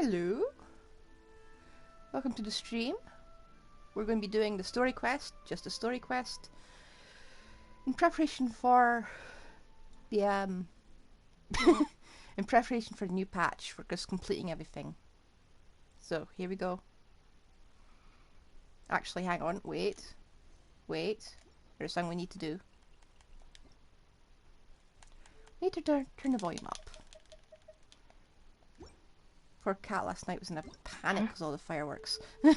Hello. Welcome to the stream. We're going to be doing the story quest, just a story quest, in preparation for the in preparation for the new patch, for just completing everything. So here we go. Actually, hang on, wait. There's something we need to do. We need to turn the volume up. Poor cat last night was in a panic because all the fireworks. So I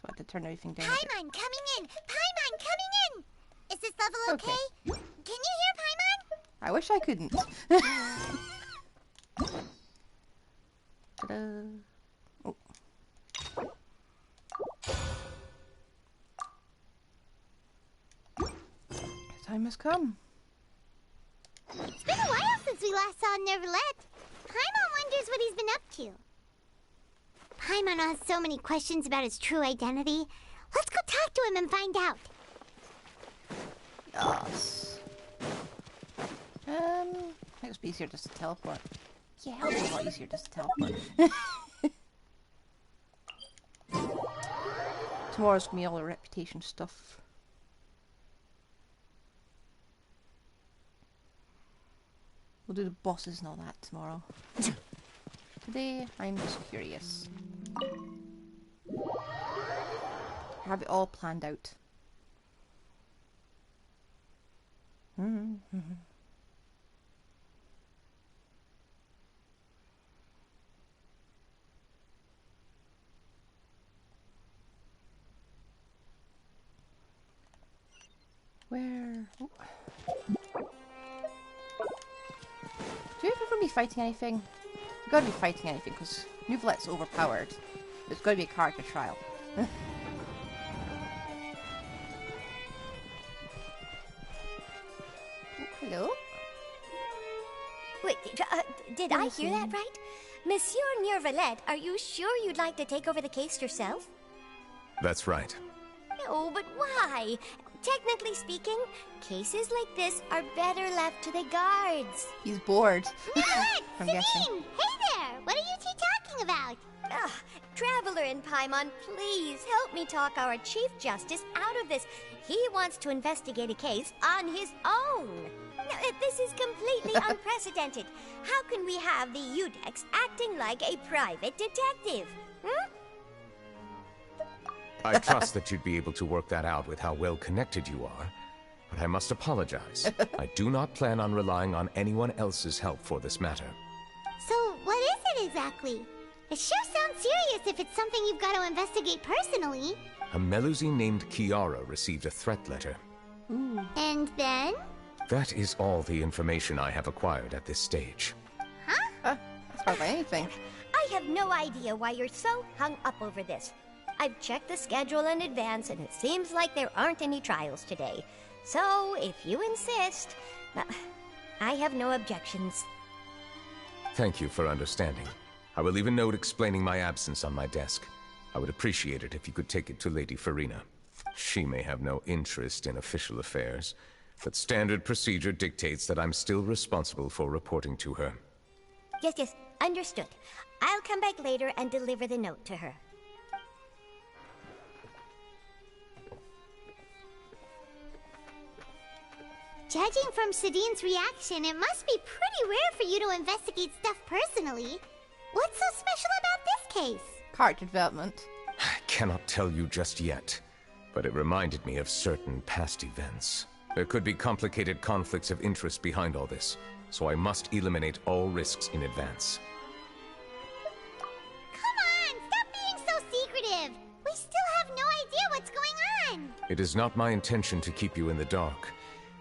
had to turn everything down. Paimon coming in! Paimon coming in! Is this level okay? Can you hear Paimon? I wish I couldn't. Ta-da. Oh. Time has come. It's been a while since we last saw Neuvillette. Paimon wonders what he's been up to. Paimon has so many questions about his true identity. Let's go talk to him and find out. Yes. I think it's easier just to teleport. Yeah, it'll be a lot easier just to teleport. Tomorrow's gonna be all the reputation stuff. We'll do the bosses and all that tomorrow. Today, I'm just curious. Have it all planned out. Where? Oh. Do you ever be fighting anything? You've got to be fighting anything because Neuvillette's overpowered. It's got to be a character trial. Oh, hello? Wait, did I hear that right? Monsieur Neuvillette, are you sure you'd like to take over the case yourself? That's right. No, but why? Technically speaking, cases like this are better left to the guards. He's bored. Neuvillette! I'm Sabine! guessing. Hey there! What are you two talking about? Ugh, Traveler and Paimon, please help me talk our Chief Justice out of this. He wants to investigate a case on his own. Now, this is completely unprecedented. How can we have the Udex acting like a private detective? Hmm? I trust that you'd be able to work that out with how well connected you are, but I must apologize. I do not plan on relying on anyone else's help for this matter. So, what is it exactly? It sure sounds serious if it's something you've got to investigate personally. A Melusine named Kiara received a threat letter. Ooh. And then? That is all the information I have acquired at this stage. Huh? That's hardly anything. I have no idea why you're so hung up over this. I've checked the schedule in advance, and it seems like there aren't any trials today. So, if you insist, I have no objections. Thank you for understanding. I will leave a note explaining my absence on my desk. I would appreciate it if you could take it to Lady Farina. She may have no interest in official affairs, but standard procedure dictates that I'm still responsible for reporting to her. Yes, understood. I'll come back later and deliver the note to her. Judging from Sadine's reaction, it must be pretty rare for you to investigate stuff personally. What's so special about this case? Character development. I cannot tell you just yet, but it reminded me of certain past events. There could be complicated conflicts of interest behind all this, so I must eliminate all risks in advance. Come on, stop being so secretive! We still have no idea what's going on! It is not my intention to keep you in the dark,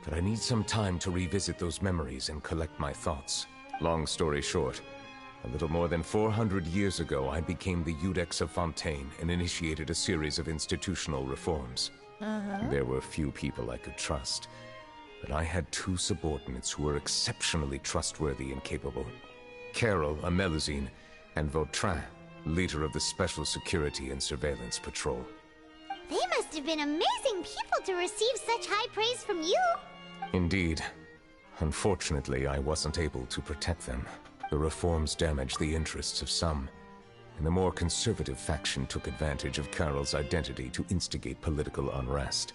but I need some time to revisit those memories and collect my thoughts. Long story short, a little more than 400 years ago, I became the Udex of Fontaine and initiated a series of institutional reforms. There were few people I could trust, but I had two subordinates who were exceptionally trustworthy and capable. Carol, a Melusine, and Vautrin, leader of the Special Security and Surveillance Patrol. They must have been amazing people to receive such high praise from you! Indeed. Unfortunately, I wasn't able to protect them. The reforms damaged the interests of some, and the more conservative faction took advantage of Carol's identity to instigate political unrest.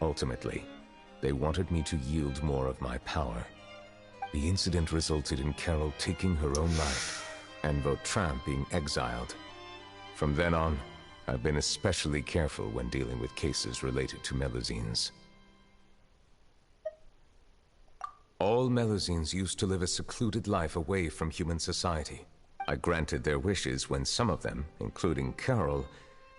Ultimately, they wanted me to yield more of my power. The incident resulted in Carol taking her own life, and Vautrin being exiled. From then on, I've been especially careful when dealing with cases related to Melusines. All Melusines used to live a secluded life away from human society. I granted their wishes when some of them, including Carol,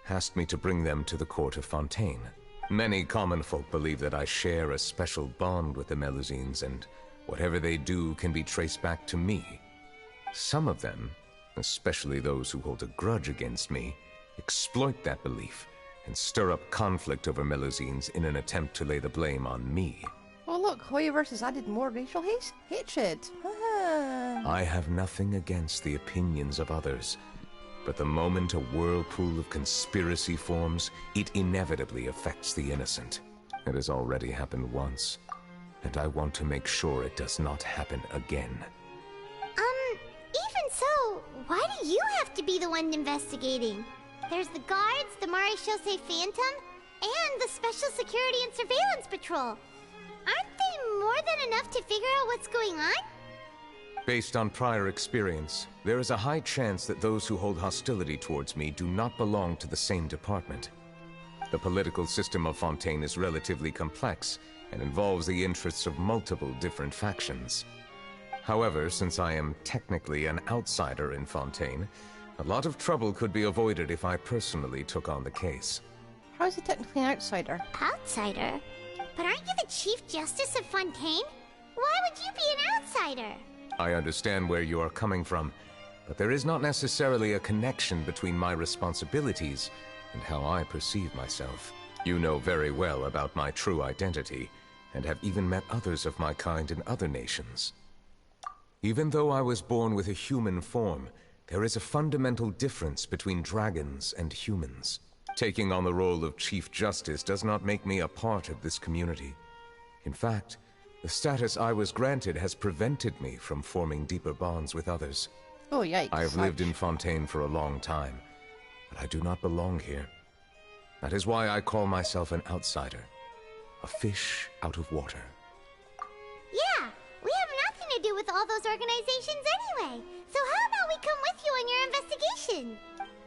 asked me to bring them to the court of Fontaine. Many common folk believe that I share a special bond with the Melusines, and whatever they do can be traced back to me. Some of them, especially those who hold a grudge against me, exploit that belief and stir up conflict over Melusines in an attempt to lay the blame on me. Oh look, Hoyoverse has added more racial hatred. Ah. I have nothing against the opinions of others, but the moment a whirlpool of conspiracy forms, it inevitably affects the innocent. It has already happened once, and I want to make sure it does not happen again. Even so, why do you have to be the one investigating? There's the guards, the Maréchaussée Phantom, and the Special Security and Surveillance Patrol. Aren't they more than enough to figure out what's going on? Based on prior experience, there is a high chance that those who hold hostility towards me do not belong to the same department. The political system of Fontaine is relatively complex and involves the interests of multiple different factions. However, since I am technically an outsider in Fontaine, a lot of trouble could be avoided if I personally took on the case. How is he technically an outsider? Outsider? But aren't you the Chief Justice of Fontaine? Why would you be an outsider? I understand where you are coming from, but there is not necessarily a connection between my responsibilities and how I perceive myself. You know very well about my true identity, and have even met others of my kind in other nations. Even though I was born with a human form, there is a fundamental difference between dragons and humans. Taking on the role of Chief Justice does not make me a part of this community. In fact, the status I was granted has prevented me from forming deeper bonds with others. Oh, yikes. I have lived in Fontaine for a long time, but I do not belong here. That is why I call myself an outsider. A fish out of water. Yeah, we have nothing to do with all those organizations anyway. So how about we come with you on your investigation?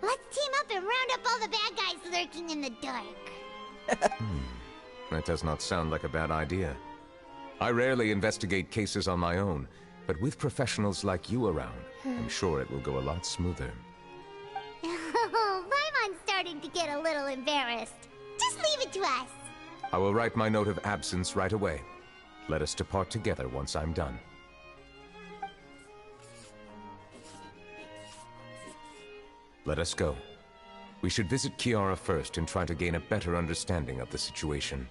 Let's team up and round up all the bad guys lurking in the dark. That does not sound like a bad idea. I rarely investigate cases on my own, but with professionals like you around, I'm sure it will go a lot smoother. Paimon's starting to get a little embarrassed. Just leave it to us. I will write my note of absence right away. Let us depart together once I'm done. Let us go. We should visit Kiara first and try to gain a better understanding of the situation.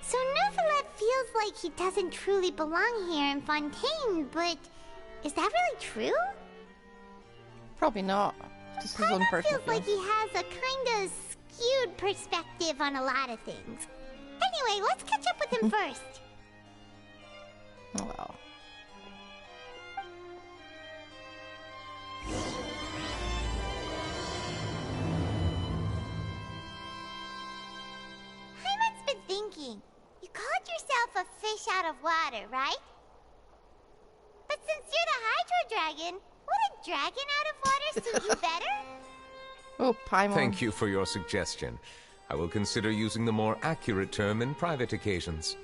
So Neuvillette feels like he doesn't truly belong here in Fontaine, but is that really true? Probably not. Just his own Paimon personal feels like feelings. he has a kind of skewed perspective on a lot of things. Anyway, let's catch up with him first. Oh well. Paimon's been thinking. You called yourself a fish out of water, right? But since you're the Hydro Dragon, would a dragon out of water suit you better? Oh, Paimon. Thank you for your suggestion. I will consider using the more accurate term in private occasions.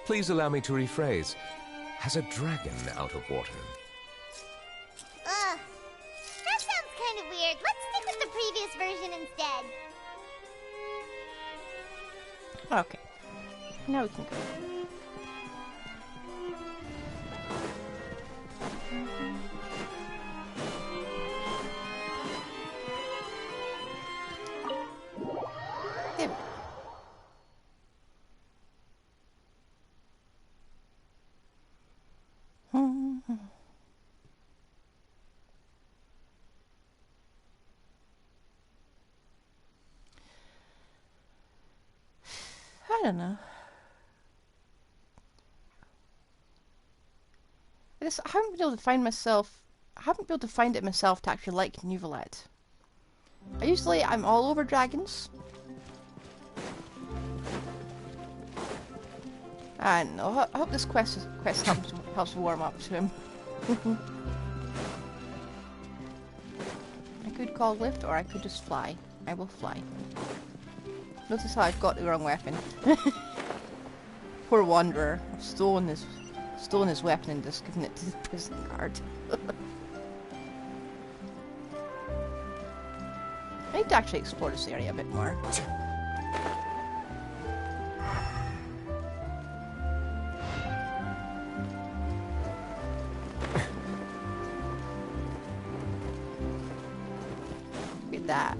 Please allow me to rephrase. Has a dragon out of water? Ugh. That sounds kind of weird. Let's stick with the previous version instead. Okay. Now we can go. There we go. I don't know. I haven't been able to find myself. I haven't been able to find it myself to actually like Neuvillette. I'm all over dragons. And I hope this quest helps warm up to him. I could call lift, or I could just fly. I will fly. Notice how I've got the wrong weapon. Poor wanderer. I've stolen his weapon and just given it to the prison guard. I need to actually explore this area a bit more. Look at that.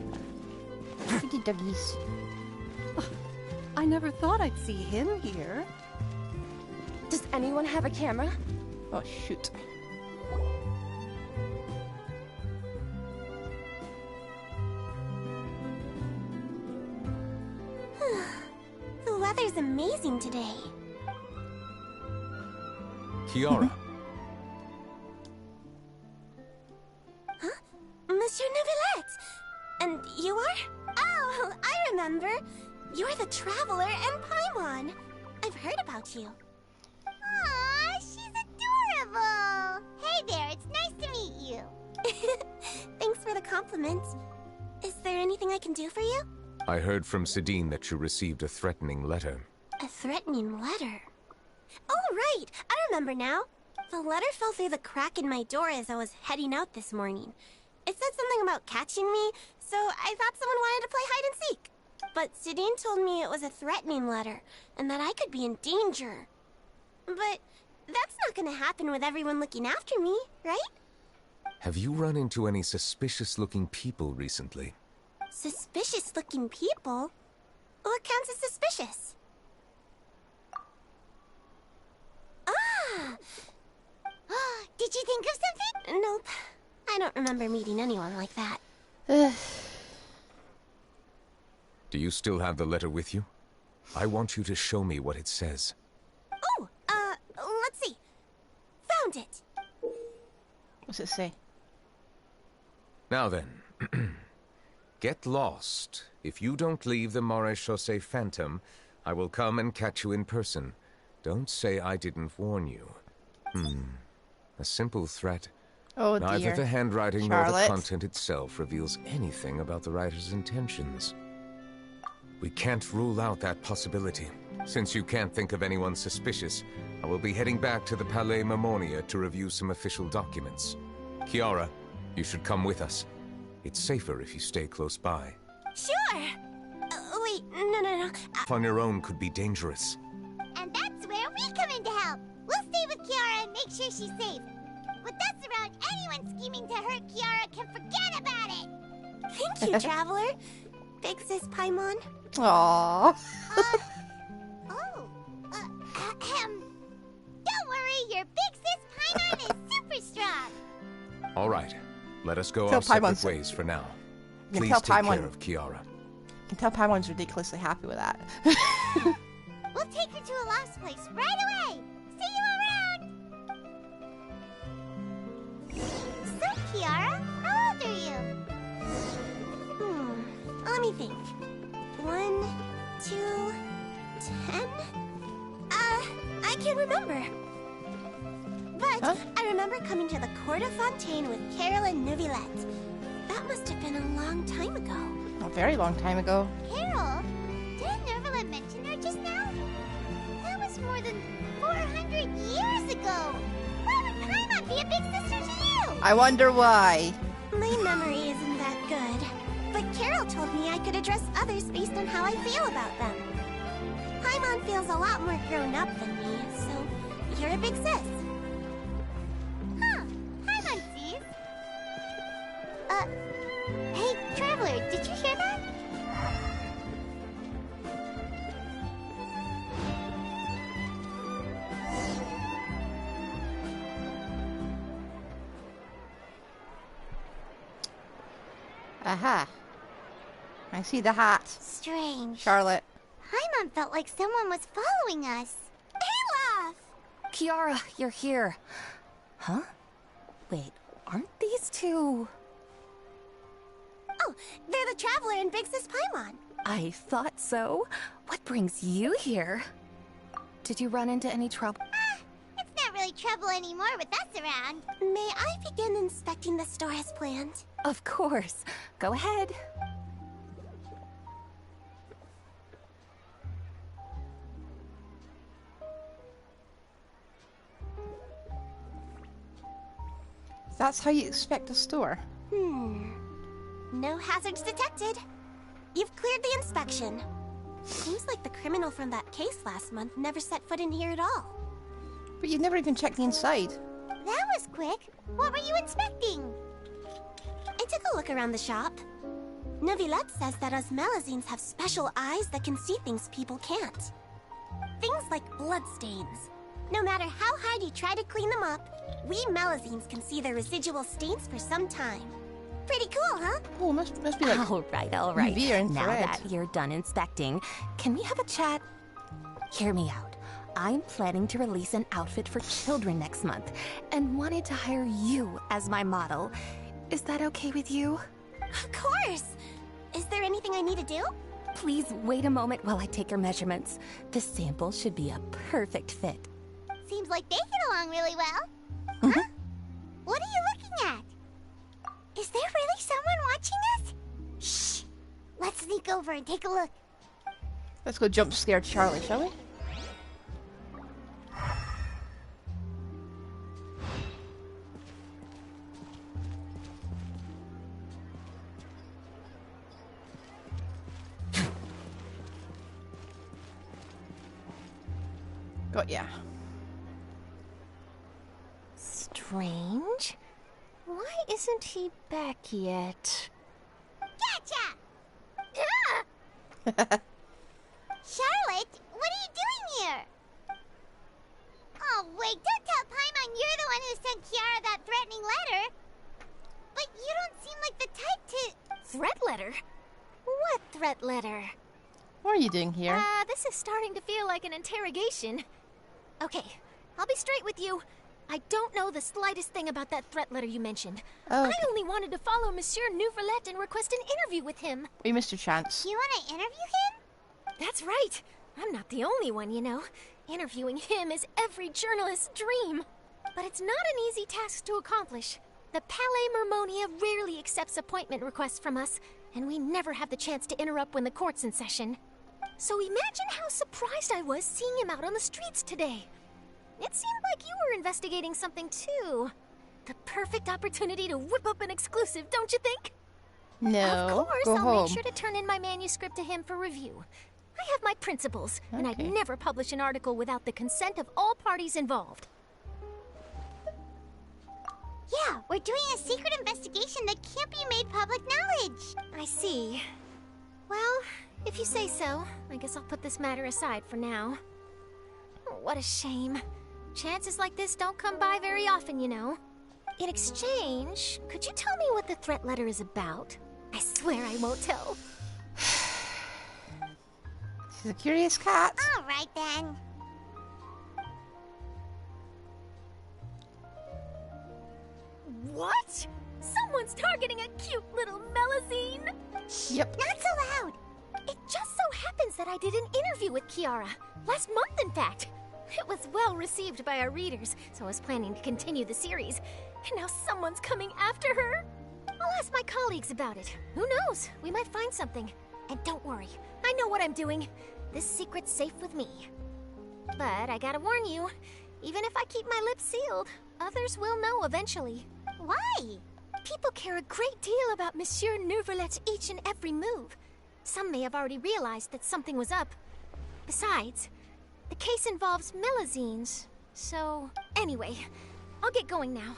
Pretty doggies. I never thought I'd see him here. Does anyone have a camera? Oh, shoot. The weather's amazing today. Kiara. Huh? Monsieur Neuvillette! And you are? Oh, I remember. You're the Traveler and Paimon. I've heard about you. Aw, she's adorable. Hey there, it's nice to meet you. Thanks for the compliment. Is there anything I can do for you? I heard from Sidine that you received a threatening letter. A threatening letter? Oh, right! I remember now. The letter fell through the crack in my door as I was heading out this morning. It said something about catching me, so I thought someone wanted to play hide and seek. But Sidine told me it was a threatening letter, and that I could be in danger. But that's not gonna happen with everyone looking after me, right? Have you run into any suspicious-looking people recently? Suspicious-looking people? What counts as suspicious? Ah! Did you think of something? Nope. I don't remember meeting anyone like that. Do you still have the letter with you? I want you to show me what it says. Oh, let's see. Found it. What's it say? Now then. Get lost. If you don't leave the Maréchaussée Phantom, I will come and catch you in person. Don't say I didn't warn you. A simple threat. Oh dear. Neither the handwriting nor the Charlotte. content itself reveals anything about the writer's intentions. We can't rule out that possibility. Since you can't think of anyone suspicious, I will be heading back to the Palais Mermonia to review some official documents. Kiara, you should come with us. It's safer if you stay close by. Sure. Wait, no. On your own could be dangerous. And that's where we come in to help. We'll stay with Kiara and make sure she's safe. With us around, anyone scheming to hurt Kiara can forget about it. Thank you, Traveler. Big Sis Paimon. Aww. Don't worry, your Big Sis Paimon is super strong. All right, let us go Tell our separate Paimon's- ways for now. You can Please tell take Paimon- care of Kiara. You can tell Paimon's ridiculously happy with that. We'll take her to a lost place right away. See you around. So, Kiara, how old are you? Let me think. 1, 2, 10? I can't remember. But Huh? I remember coming to the Court of Fontaine with Carol and Neuvillette. That must have been a long time ago. A very long time ago. Carol? Didn't Neuvillette mention her just now? That was more than 400 years ago. Why would Paimon be a big sister to you? I wonder why. My memory isn't that good. But Carol told me I could address others based on how I feel about them. Paimon feels a lot more grown up than me, so you're a big sis. Huh. Paimon sees. Hey, Traveler, did you hear that? Aha. I see the hat. Strange. Charlotte. Paimon felt like someone was following us. Olaf! Kiara, you're here. Huh? Wait, aren't these two... Oh, they're the Traveler and Big Sis Paimon. I thought so. What brings you here? Did you run into any trouble? It's not really trouble anymore with us around. May I begin inspecting the store as planned? Of course. Go ahead. That's how you expect a store. No hazards detected. You've cleared the inspection. Seems like the criminal from that case last month never set foot in here at all. But you never even checked the inside. That was quick. What were you inspecting? I took a look around the shop. Neuvillette says that us Melazines have special eyes that can see things people can't. Things like bloodstains. No matter how hard you try to clean them up, we Melazines can see the residual stains for some time. Pretty cool, huh? Oh, must be like... All right. Nuvia and Now Fred. that you're done inspecting, can we have a chat? Hear me out. I'm planning to release an outfit for children next month, and wanted to hire you as my model. Is that okay with you? Of course! Is there anything I need to do? Please wait a moment while I take your measurements. The sample should be a perfect fit. Seems like they get along really well. Huh? What are you looking at? Is there really someone watching us? Shh! Let's sneak over and take a look. Let's go jump scare Charlie, shall we? Got ya. Strange. Why isn't he back yet? Gotcha! Charlotte, what are you doing here? Oh, wait, don't tell Paimon you're the one who sent Kiara that threatening letter. But you don't seem like the type to... Threat letter? What threat letter? What are you doing here? This is starting to feel like an interrogation. Okay, I'll be straight with you. I don't know the slightest thing about that threat letter you mentioned. Oh, I only wanted to follow Monsieur Neuvillette and request an interview with him. we missed your chance. You want to interview him? That's right. I'm not the only one, you know. Interviewing him is every journalist's dream. But it's not an easy task to accomplish. The Palais Mermonia rarely accepts appointment requests from us, and we never have the chance to interrupt when the court's in session. So imagine how surprised I was seeing him out on the streets today. It seemed like you were investigating something too. The perfect opportunity to whip up an exclusive, don't you think? No, Of course, go I'll home. make sure to turn in my manuscript to him for review. I have my principles, and I'd Okay. never publish an article without the consent of all parties involved. Yeah, we're doing a secret investigation that can't be made public knowledge. I see. Well, if you say so, I guess I'll put this matter aside for now. Oh, what a shame. Chances like this don't come by very often, you know. In exchange, could you tell me what the threat letter is about? I swear I won't tell. She's a curious cat. All right, then. What? Someone's targeting a cute little Melazine? Yep. Not so loud. It just so happens that I did an interview with Kiara. Last month, in fact. It was well received by our readers, so I was planning to continue the series. And now someone's coming after her. I'll ask my colleagues about it. Who knows? We might find something. And don't worry, I know what I'm doing. This secret's safe with me. But I gotta warn you, even if I keep my lips sealed, others will know eventually. Why? People care a great deal about Monsieur Neuvillette's each and every move. Some may have already realized that something was up. Besides, the case involves Melazines. So, anyway, I'll get going now.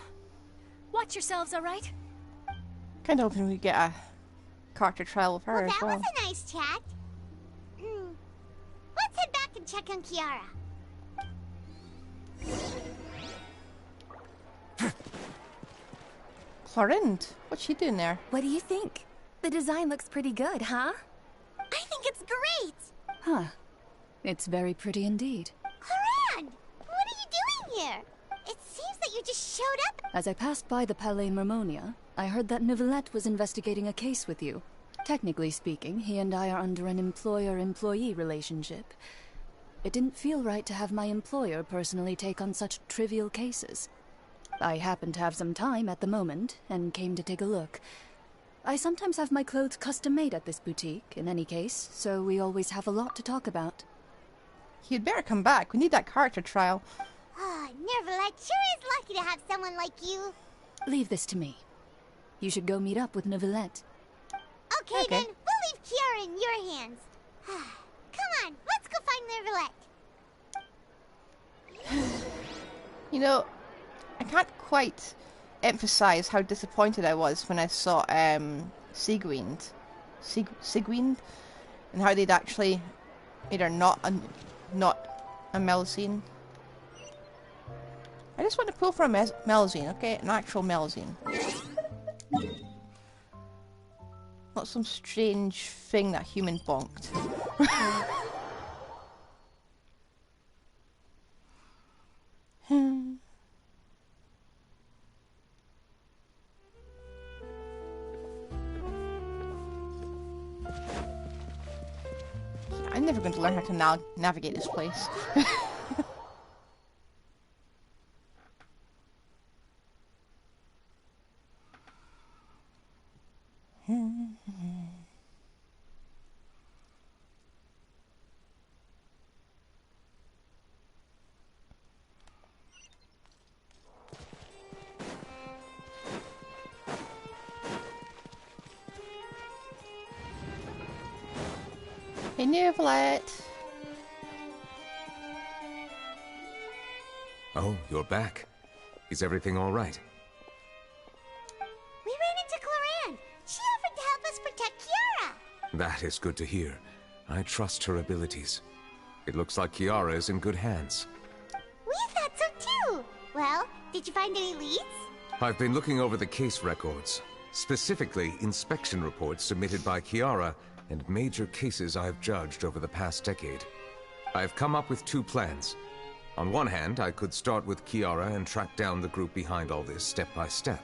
Watch yourselves, all right? Kind of hoping we get a character trial with her Well, as that well. was a nice chat. Let's head back and check on Kiara. Clorind, what's she doing there? What do you think? The design looks pretty good, huh? I think it's great. Huh. It's very pretty indeed. Clorind, what are you doing here? It seems that you just showed As I passed by the Palais Mermonia, I heard that Neuvillette was investigating a case with you. Technically speaking, he and I are under an employer-employee relationship. It didn't feel right to have my employer personally take on such trivial cases. I happened to have some time at the moment, and came to take a look. I sometimes have my clothes custom-made at this boutique, in any case, so we always have a lot to talk about. You'd better come back. We need that character trial. Ah, Neuvillette sure is lucky to have someone like you. Leave this to me. You should go meet up with Neuvillette. Okay, then, we'll leave Kiara in your hands. Come on, let's go find Neuvillette. You know, I can't quite emphasize how disappointed I was when I saw Sigwind, and how they'd actually made her not a Melusine. I just want to pull for a Melusine, okay? An actual Melusine. Not some strange thing that human bonked. I'm never going to learn how to navigate this place. Hey, Neuvillette. Oh, you're back. Is everything all right? We ran into Cloran. She offered to help us protect Kiara. That is good to hear. I trust her abilities. It looks like Kiara is in good hands. We thought so too. Well, did you find any leads? I've been looking over the case records, specifically inspection reports submitted by Kiara and major cases I've judged over the past decade. I've come up with two plans. On one hand, I could start with Kiara and track down the group behind all this step by step.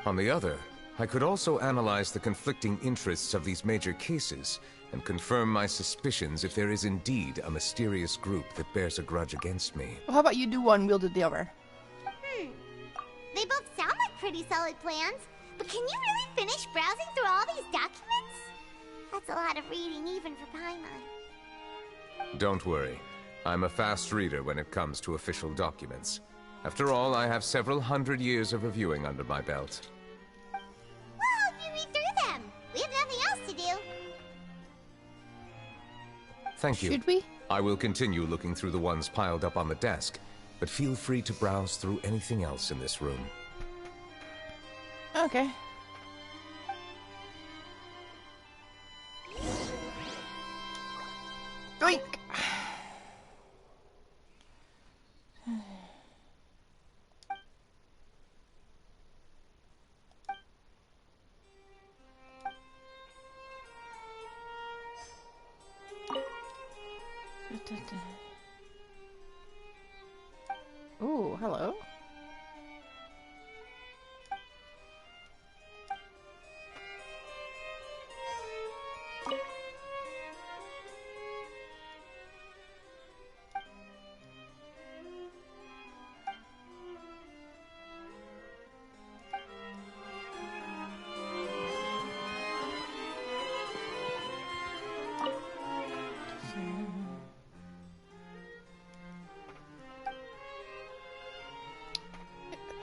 On the other, I could also analyze the conflicting interests of these major cases and confirm my suspicions if there is indeed a mysterious group that bears a grudge against me. Well, how about you do one, we'll do the other? They both sound like pretty solid plans, but can you really finish browsing through all these documents? That's a lot of reading even for Paimon. Don't worry. I'm a fast reader when it comes to official documents. After all, I have several hundred years of reviewing under my belt. We'll help you read through them. We have nothing else to do. Thank you. Should we? I will continue looking through the ones piled up on the desk, but feel free to browse through anything else in this room. Okay. Oink! Ooh, hello.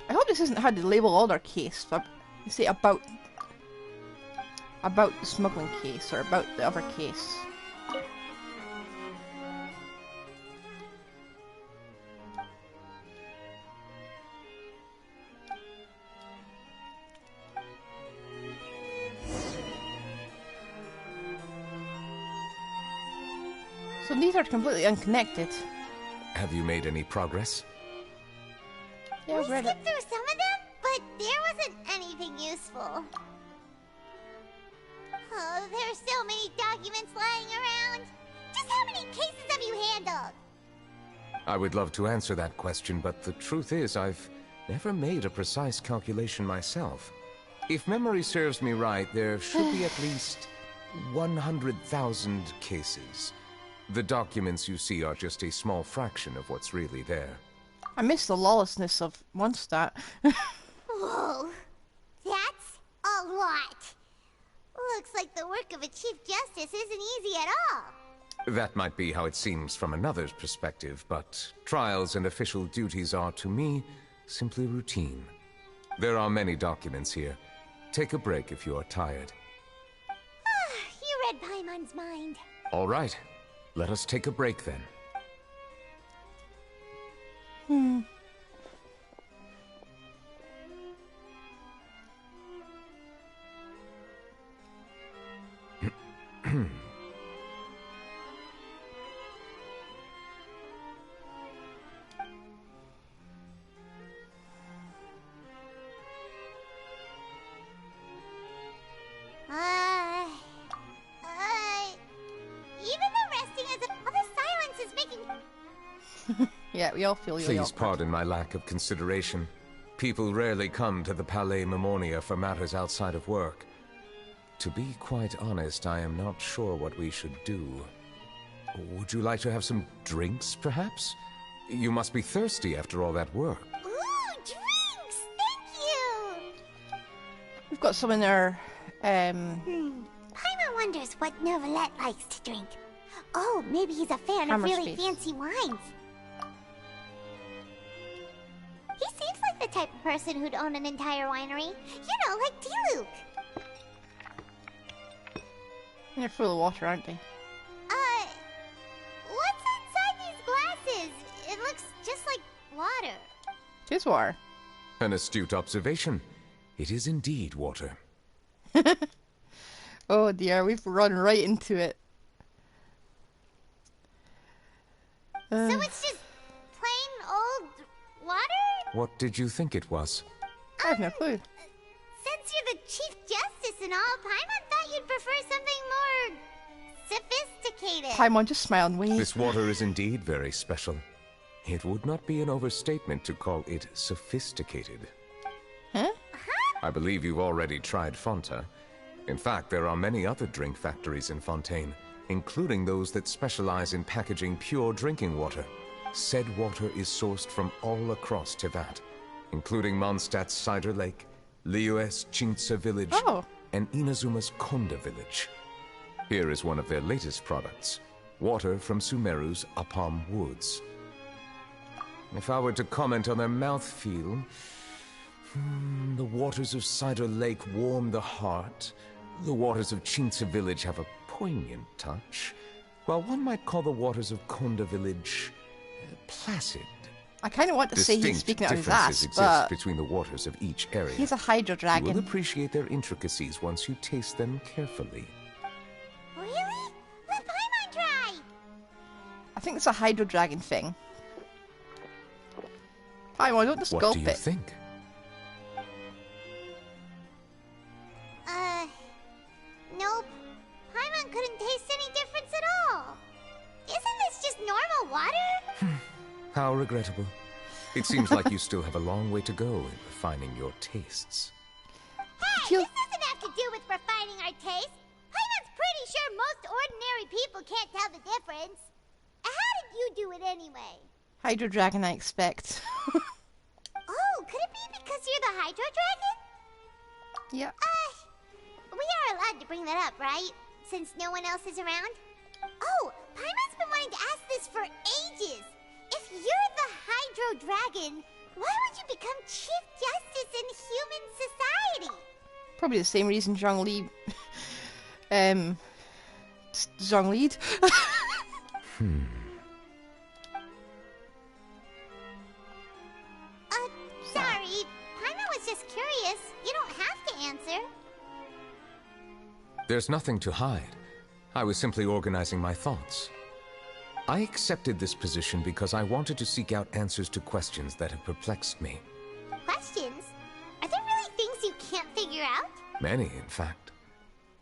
I hope this isn't how they label all their case, but you say about the smuggling case or about the other case. So these are completely unconnected. Have you made any progress? Yeah, We I've read it. skipped through some of them, but there wasn't anything useful. Oh, there are so many documents lying around. Just how many cases have you handled? I would love to answer that question, but the truth is I've Never made a precise calculation myself. If memory serves me right, there should be at least 100,000 cases. The documents you see are just a small fraction of what's really there. I miss the lawlessness of Mondstadt. Whoa, that's a lot. Looks like the work of a Chief Justice isn't easy at all. That might be how it seems from another's perspective, but trials and official duties are, to me, simply routine. There are many documents here. Take a break if you are tired. You read Paimon's mind. All right. Let us take a break then. Even though resting is all the silence is making... Yeah, we all feel really Please awkward. pardon my lack of consideration. People rarely come to the Palais Mammonia for matters outside of work. To be quite honest, I am not sure what we should do. Would you like to have some drinks, perhaps? You must be thirsty after all that work. Ooh, drinks! Thank you! We've got some in our, Paimon wonders what Neuvillette likes to drink. Oh, maybe he's a fan of Hammer really space. fancy wines. He seems like the type of person who'd own an entire winery. You know, like Diluvies. they're full of water, aren't they? What's inside these glasses? It looks just like water. It is water. An astute observation. It is indeed water. Oh dear, we've run right into it. So it's just plain old water? What did you think it was? I have no clue. Since you're the Chief Justice and all, Paimon thought you'd prefer something more sophisticated. Paimon, just smile and wave. This water is indeed very special. It would not be an overstatement to call it sophisticated. Huh? I believe you've already tried Fonta. In fact, there are many other drink factories in Fontaine, including those that specialize in packaging pure drinking water. Said water is sourced from all across Tevat, including Mondstadt's Cider Lake, Liyue's Chintsa village, and Inazuma's Konda village. Here is one of their latest products, water from Sumeru's Apam Woods. If I were to comment on their mouthfeel, the waters of Cider Lake warm the heart. The waters of Chintsa village have a poignant touch, while one might call the waters of Konda village placid. I kind of want to say he's Distinct speaking out of his differences ass, exist but between the waters of each area. he's a Hydro You will Dragon. appreciate their intricacies once you taste them carefully. Really? Let Paimon try! I think it's a Hydro Dragon thing. Paimon, don't just What gulp do you it. think? Nope. Paimon couldn't taste any difference at all. Isn't this just normal water? How regrettable. It seems like you still have a long way to go in refining your tastes. Hey, Feel- this doesn't have to do with refining our taste. Paimon's pretty sure most ordinary people can't tell the difference. How did you do it anyway? Hydro Dragon, I expect. Oh, could it be because you're the Hydro Dragon? Yeah. We are allowed to bring that up, right? Since no one else is around? Oh, Paimon's been wanting to ask this for ages. If you're the Hydro Dragon, why would you become Chief Justice in human society? Probably the same reason Zhongli... Zhonglied? Sorry. Paimon was just curious. You don't have to answer. There's nothing to hide. I was simply organizing my thoughts. I accepted this position because I wanted to seek out answers to questions that have perplexed me. Questions? Are there really things you can't figure out? Many, in fact.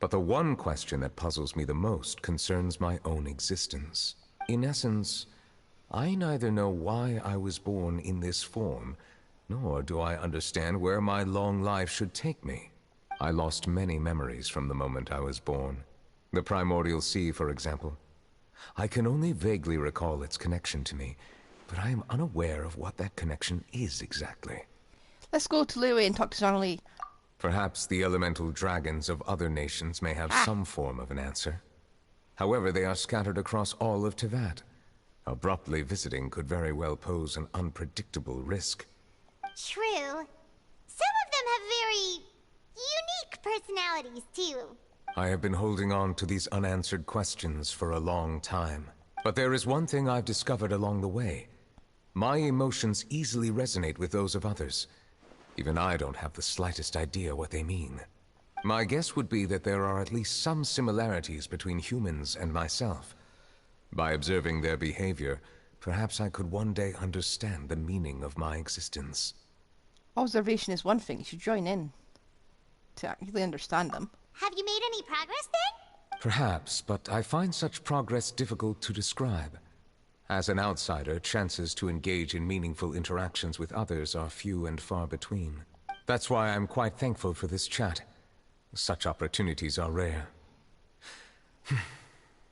But the one question that puzzles me the most concerns my own existence. In essence, I neither know why I was born in this form, Nor do I understand where my long life should take me. I lost many memories from the moment I was born. The primordial sea, for example. I can only vaguely recall its connection to me, but I am unaware of what that connection is exactly. Let's go to Louie and talk to Johnny. Perhaps the elemental dragons of other nations may have some form of an answer. However, they are scattered across all of Teyvat. Abruptly visiting could very well pose an unpredictable risk. True. Some of them have very unique personalities, too. I have been holding on to these unanswered questions for a long time. But there is one thing I've discovered along the way. My emotions easily resonate with those of others. Even I don't have the slightest idea what they mean. My guess would be that there are at least some similarities between humans and myself. By observing their behavior, perhaps I could one day understand the meaning of my existence. Observation is one thing. You should join in to actually understand them. Have you made any progress then? Perhaps, but I find such progress difficult to describe. As an outsider, chances to engage in meaningful interactions with others are few and far between. That's why I'm quite thankful for this chat. Such opportunities are rare.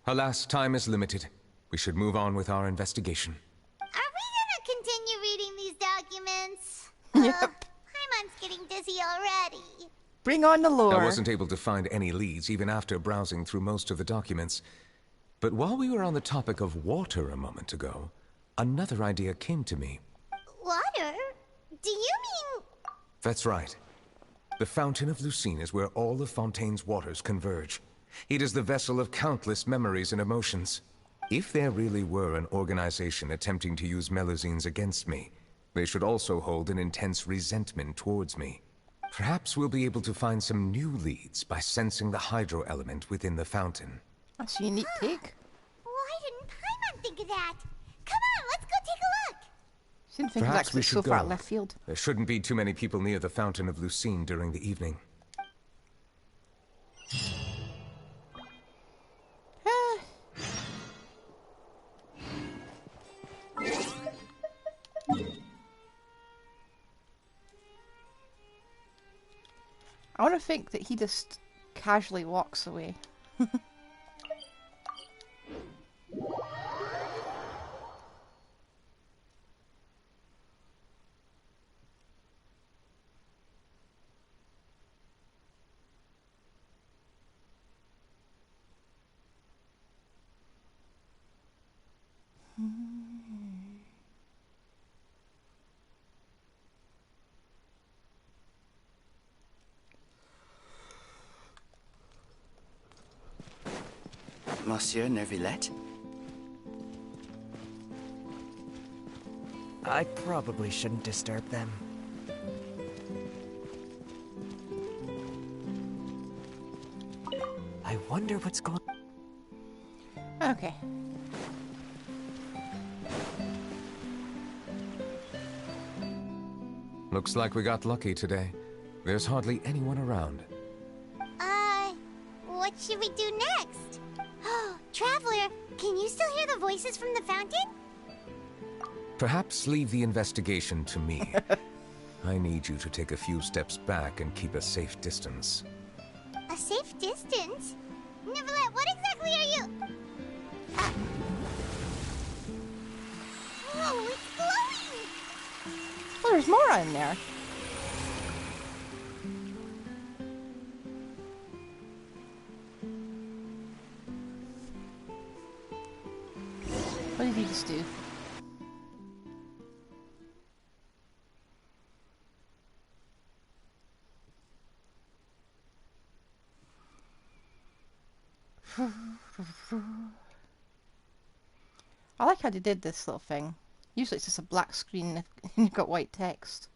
Alas, time is limited. We should move on with our investigation. Are we gonna continue reading these documents? Yep. Paimon's getting dizzy already. Bring on the lore. I wasn't able to find any leads even after browsing through most of the documents. But while we were on the topic of water a moment ago, another idea came to me. Water? Do you mean... That's right. The Fountain of Lucine is where all of Fontaine's waters converge. It is the vessel of countless memories and emotions. If there really were an organization attempting to use Melusines against me, they should also hold an intense resentment towards me. Perhaps we'll be able to find some new leads by sensing the hydro element within the fountain. That's a unique take. Why didn't Paimon think of that? Come on, let's go take a look. Didn't think of that Perhaps 'cause we it's so should far go. left field. There shouldn't be too many people near the Fountain of Lucine during the evening. I want to think that he just casually walks away. Monsieur Neuvillette? I probably shouldn't disturb them. I wonder what's going on. Okay. Looks like we got lucky today. There's hardly anyone around. What should we do next? Oh, Traveler, can you still hear the voices from the fountain? Perhaps leave the investigation to me. I need you to take a few steps back and keep a safe distance. A safe distance? Neuvillette, what exactly are you... Whoa, it's glowing! Well, there's more in there. What did he just do? I like how they did this little thing. Usually it's just a black screen and you've got white text.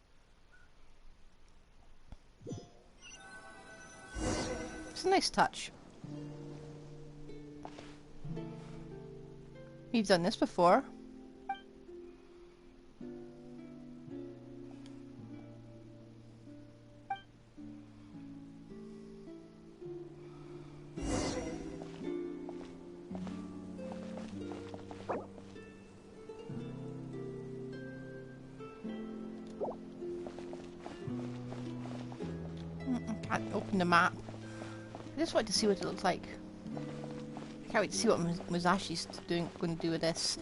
It's a nice touch. We've done this before. can't open the map. I just wanted to see what it looks like. I can't wait to see what Musashi's going to do with this.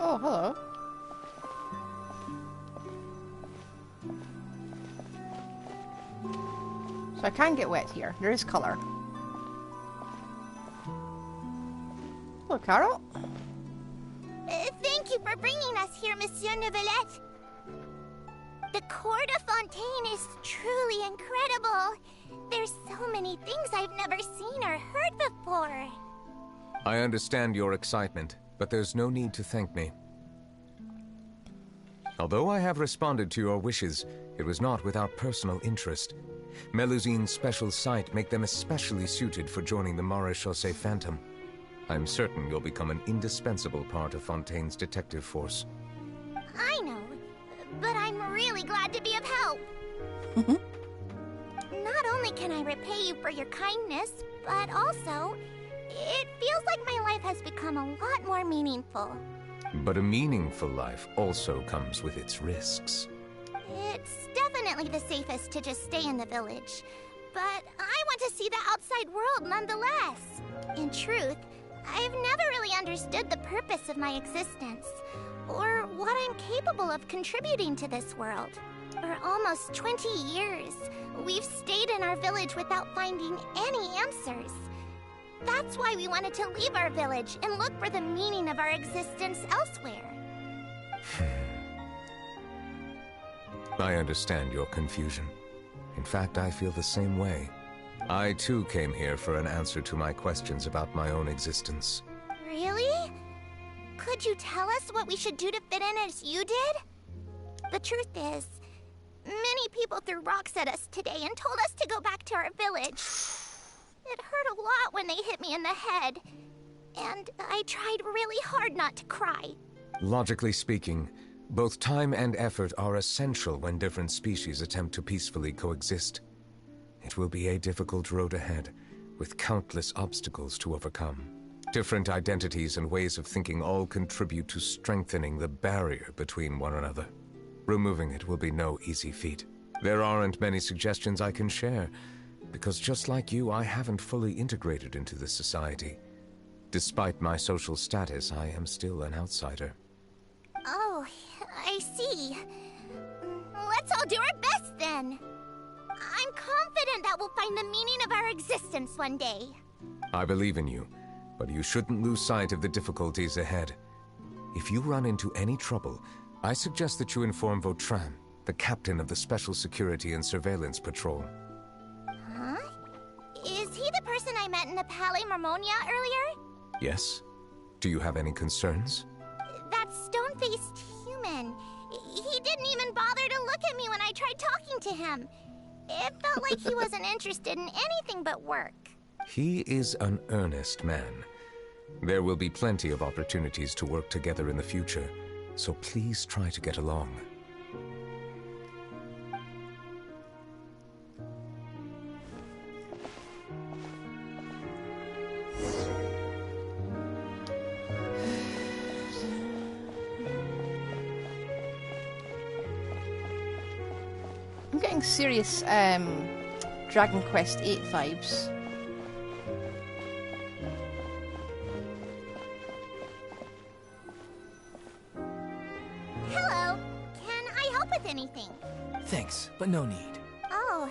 Oh, hello. So I can get wet here. There is colour. Hello, Carol. Thank you for bringing us here, Monsieur Neuvillette. The Court of Fontaine is truly incredible. There's so many things I've never seen or heard before. I understand your excitement, but there's no need to thank me. Although I have responded to your wishes, it was not without personal interest. Melusine's special sight make them especially suited for joining the Maréchaussée Phantom. I'm certain you'll become an indispensable part of Fontaine's detective force. I know, but I'm really glad to be of help. Not only can I repay you for your kindness, but also, it feels like my life has become a lot more meaningful. But a meaningful life also comes with its risks. It's definitely the safest to just stay in the village, but I want to see the outside world nonetheless. In truth, I've never really understood the purpose of my existence, or what I'm capable of contributing to this world. For almost 20 years, we've stayed in our village without finding any answers. That's why we wanted to leave our village and look for the meaning of our existence elsewhere. I understand your confusion. In fact, I feel the same way. I too came here for an answer to my questions about my own existence. Really? Could you tell us what we should do to fit in as you did? The truth is, many people threw rocks at us today and told us to go back to our village. It hurt a lot when they hit me in the head, and I tried really hard not to cry. Logically speaking, both time and effort are essential when different species attempt to peacefully coexist. It will be a difficult road ahead, with countless obstacles to overcome. Different identities and ways of thinking all contribute to strengthening the barrier between one another. Removing it will be no easy feat. There aren't many suggestions I can share, because just like you, I haven't fully integrated into this society. Despite my social status, I am still an outsider. Oh, I see. Let's all do our best then. I'm confident that we'll find the meaning of our existence one day. I believe in you, but you shouldn't lose sight of the difficulties ahead. If you run into any trouble, I suggest that you inform Vautrin, the captain of the Special Security and Surveillance Patrol. Huh? Is he the person I met in the Palais Marmonia earlier? Yes? Do you have any concerns? That stone-faced human. He didn't even bother to look at me when I tried talking to him. It felt like he wasn't interested in anything but work. He is an earnest man. There will be plenty of opportunities to work together in the future, so please try to get along. I'm getting serious Dragon Quest VIII vibes. Hello. Can I help with anything? Thanks, but no need. Oh.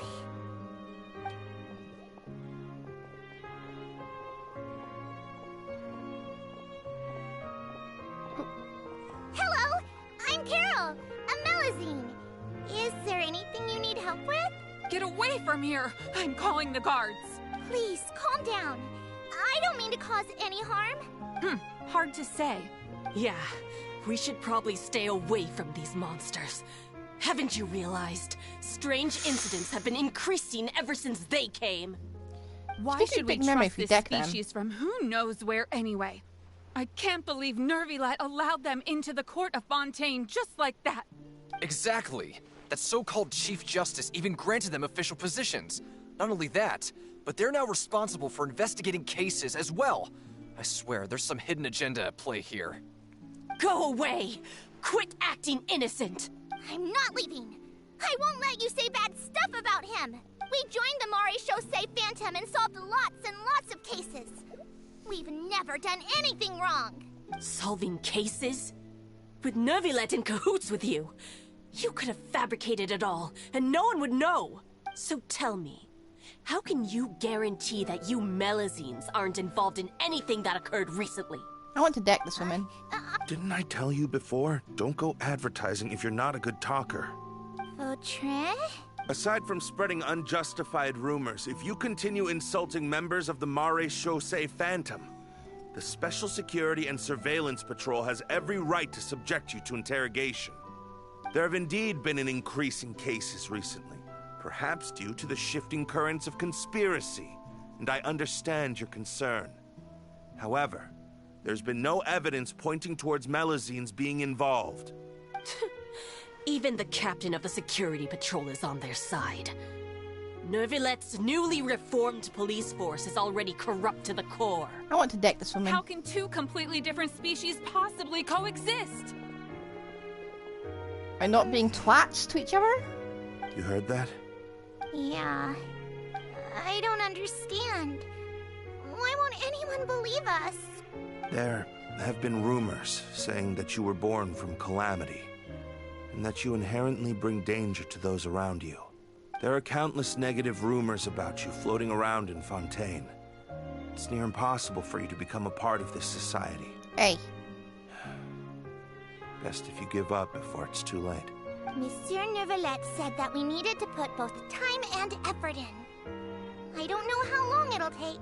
Hello. I'm Carol. A Melusine. Is there anything you need help with? Get away from here! I'm calling the guards. Please, calm down. I don't mean to cause any harm. Hard to say. Yeah, we should probably stay away from these monsters. Haven't you realized? Strange incidents have been increasing ever since they came. Why Speaking should of we big memory, trust if we this deck them. species from who knows where anyway? I can't believe Neuvillette allowed them into the Court of Fontaine just like that. Exactly. That so-called Chief Justice even granted them official positions. Not only that, but they're now responsible for investigating cases as well. I swear, there's some hidden agenda at play here. Go away! Quit acting innocent! I'm not leaving. I won't let you say bad stuff about him. We joined the Maréchaussée Phantom and solved lots and lots of cases. We've never done anything wrong. Solving cases? With Neuvillette in cahoots with you? You could have fabricated it all, and no one would know. So tell me, how can you guarantee that you Melazines aren't involved in anything that occurred recently? I want to deck this woman. Didn't I tell you before? Don't go advertising if you're not a good talker. Vautrin? Aside from spreading unjustified rumors, if you continue insulting members of the Maréchaussée Phantom, the Special Security and Surveillance Patrol has every right to subject you to interrogation. There have indeed been an increase in cases recently, perhaps due to the shifting currents of conspiracy, and I understand your concern. However, there's been no evidence pointing towards Melazines being involved. Even the captain of the security patrol is on their side. Neuvillette's newly reformed police force is already corrupt to the core. I want to deck this woman. How can two completely different species possibly coexist? By not being twats to each other? You heard that? Yeah. I don't understand. Why won't anyone believe us? There have been rumors saying that you were born from calamity, and that you inherently bring danger to those around you. There are countless negative rumors about you floating around in Fontaine. It's near impossible for you to become a part of this society. Hey. Best if you give up before it's too late. Monsieur Neuvillette said that we needed to put both time and effort in. I don't know how long it'll take,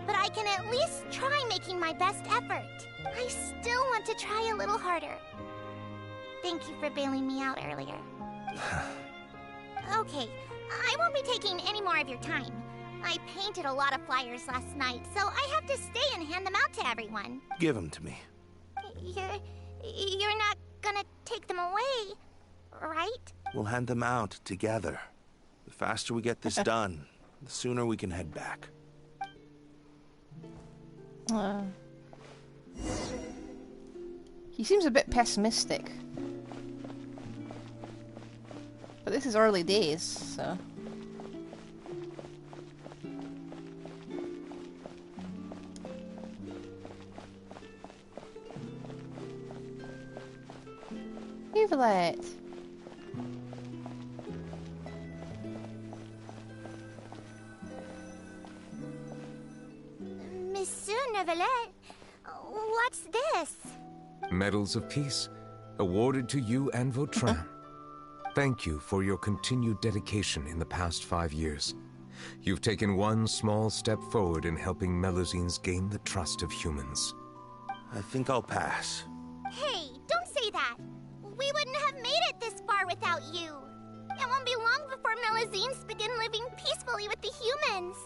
but I can at least try making my best effort. I still want to try a little harder. Thank you for bailing me out earlier. Okay, I won't be taking any more of your time. I painted a lot of flyers last night, so I have to stay and hand them out to everyone. Give them to me. You're not gonna take them away, right? We'll hand them out together. The faster we get this done, the sooner we can head back. He seems a bit pessimistic. But this is early days, so... Neuvillette! Monsieur Neuvillette, what's this? Medals of Peace, awarded to you and Vautrin. Thank you for your continued dedication in the past 5 years. You've taken one small step forward in helping Melazines gain the trust of humans. I think I'll pass. Hey, don't say that! We wouldn't have made it this far without you! It won't be long before Melazines begin living peacefully with the humans.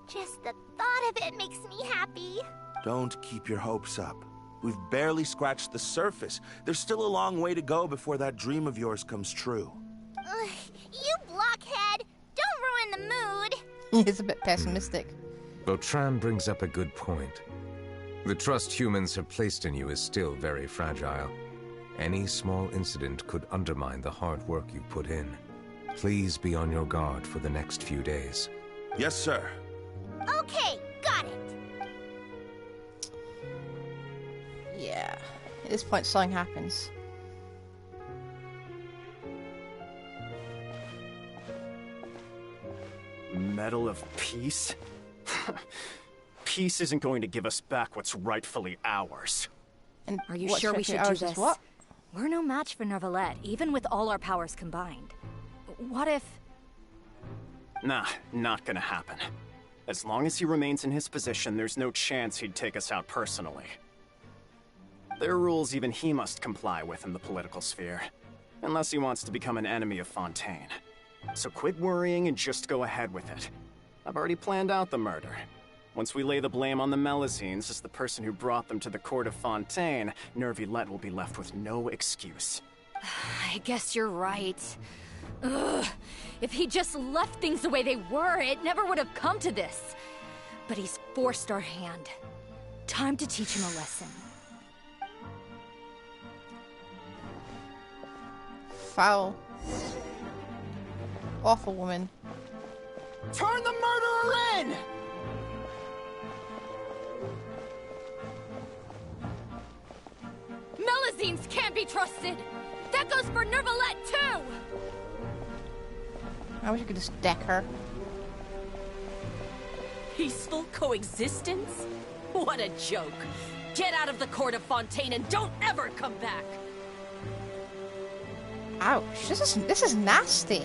Just the thought of it makes me happy. Don't keep your hopes up. We've barely scratched the surface. There's still a long way to go before that dream of yours comes true. You blockhead! Don't ruin the mood! He is a bit pessimistic. Vautrin brings up a good point. The trust humans have placed in you is still very fragile. Any small incident could undermine the hard work you put in. Please be on your guard for the next few days. Yes, sir. Okay, got it. Yeah. At this point, something happens. Medal of Peace? Peace isn't going to give us back what's rightfully ours. And are you sure we should do this? What? We're no match for Neuvillette, even with all our powers combined. What if... Nah, not gonna happen. As long as he remains in his position, there's no chance he'd take us out personally. There are rules even he must comply with in the political sphere. Unless he wants to become an enemy of Fontaine. So quit worrying and just go ahead with it. I've already planned out the murder. Once we lay the blame on the Melazines as the person who brought them to the court of Fontaine, Neuvillette will be left with no excuse. I guess you're right. Ugh. If he just left things the way they were, it never would have come to this. But he's forced our hand. Time to teach him a lesson. foul. Awful woman. Turn the murderer in! Melusines can't be trusted! That goes for Neuvillette, too! I wish I could just deck her. Peaceful coexistence? What a joke. Get out of the court of Fontaine and don't ever come back! Ouch, this is nasty.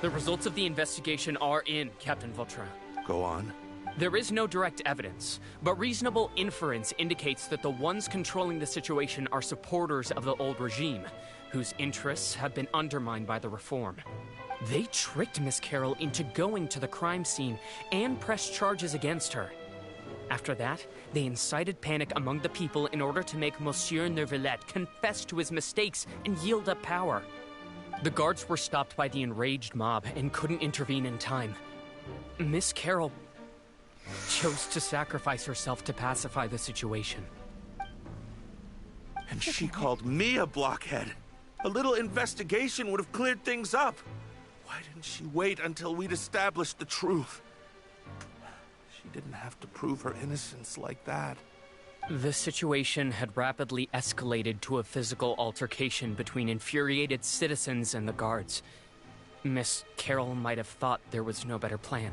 The results of the investigation are in, Captain Vautrin. Go on. There is no direct evidence, but reasonable inference indicates that the ones controlling the situation are supporters of the old regime, whose interests have been undermined by the reform. They tricked Miss Carroll into going to the crime scene and pressed charges against her. After that, they incited panic among the people in order to make Monsieur Neuvillette confess to his mistakes and yield up power. The guards were stopped by the enraged mob and couldn't intervene in time. Miss Carroll chose to sacrifice herself to pacify the situation. And she called me a blockhead. A little investigation would have cleared things up. Why didn't she wait until we'd established the truth? She didn't have to prove her innocence like that. The situation had rapidly escalated to a physical altercation between infuriated citizens and the guards. Miss Carroll might have thought there was no better plan.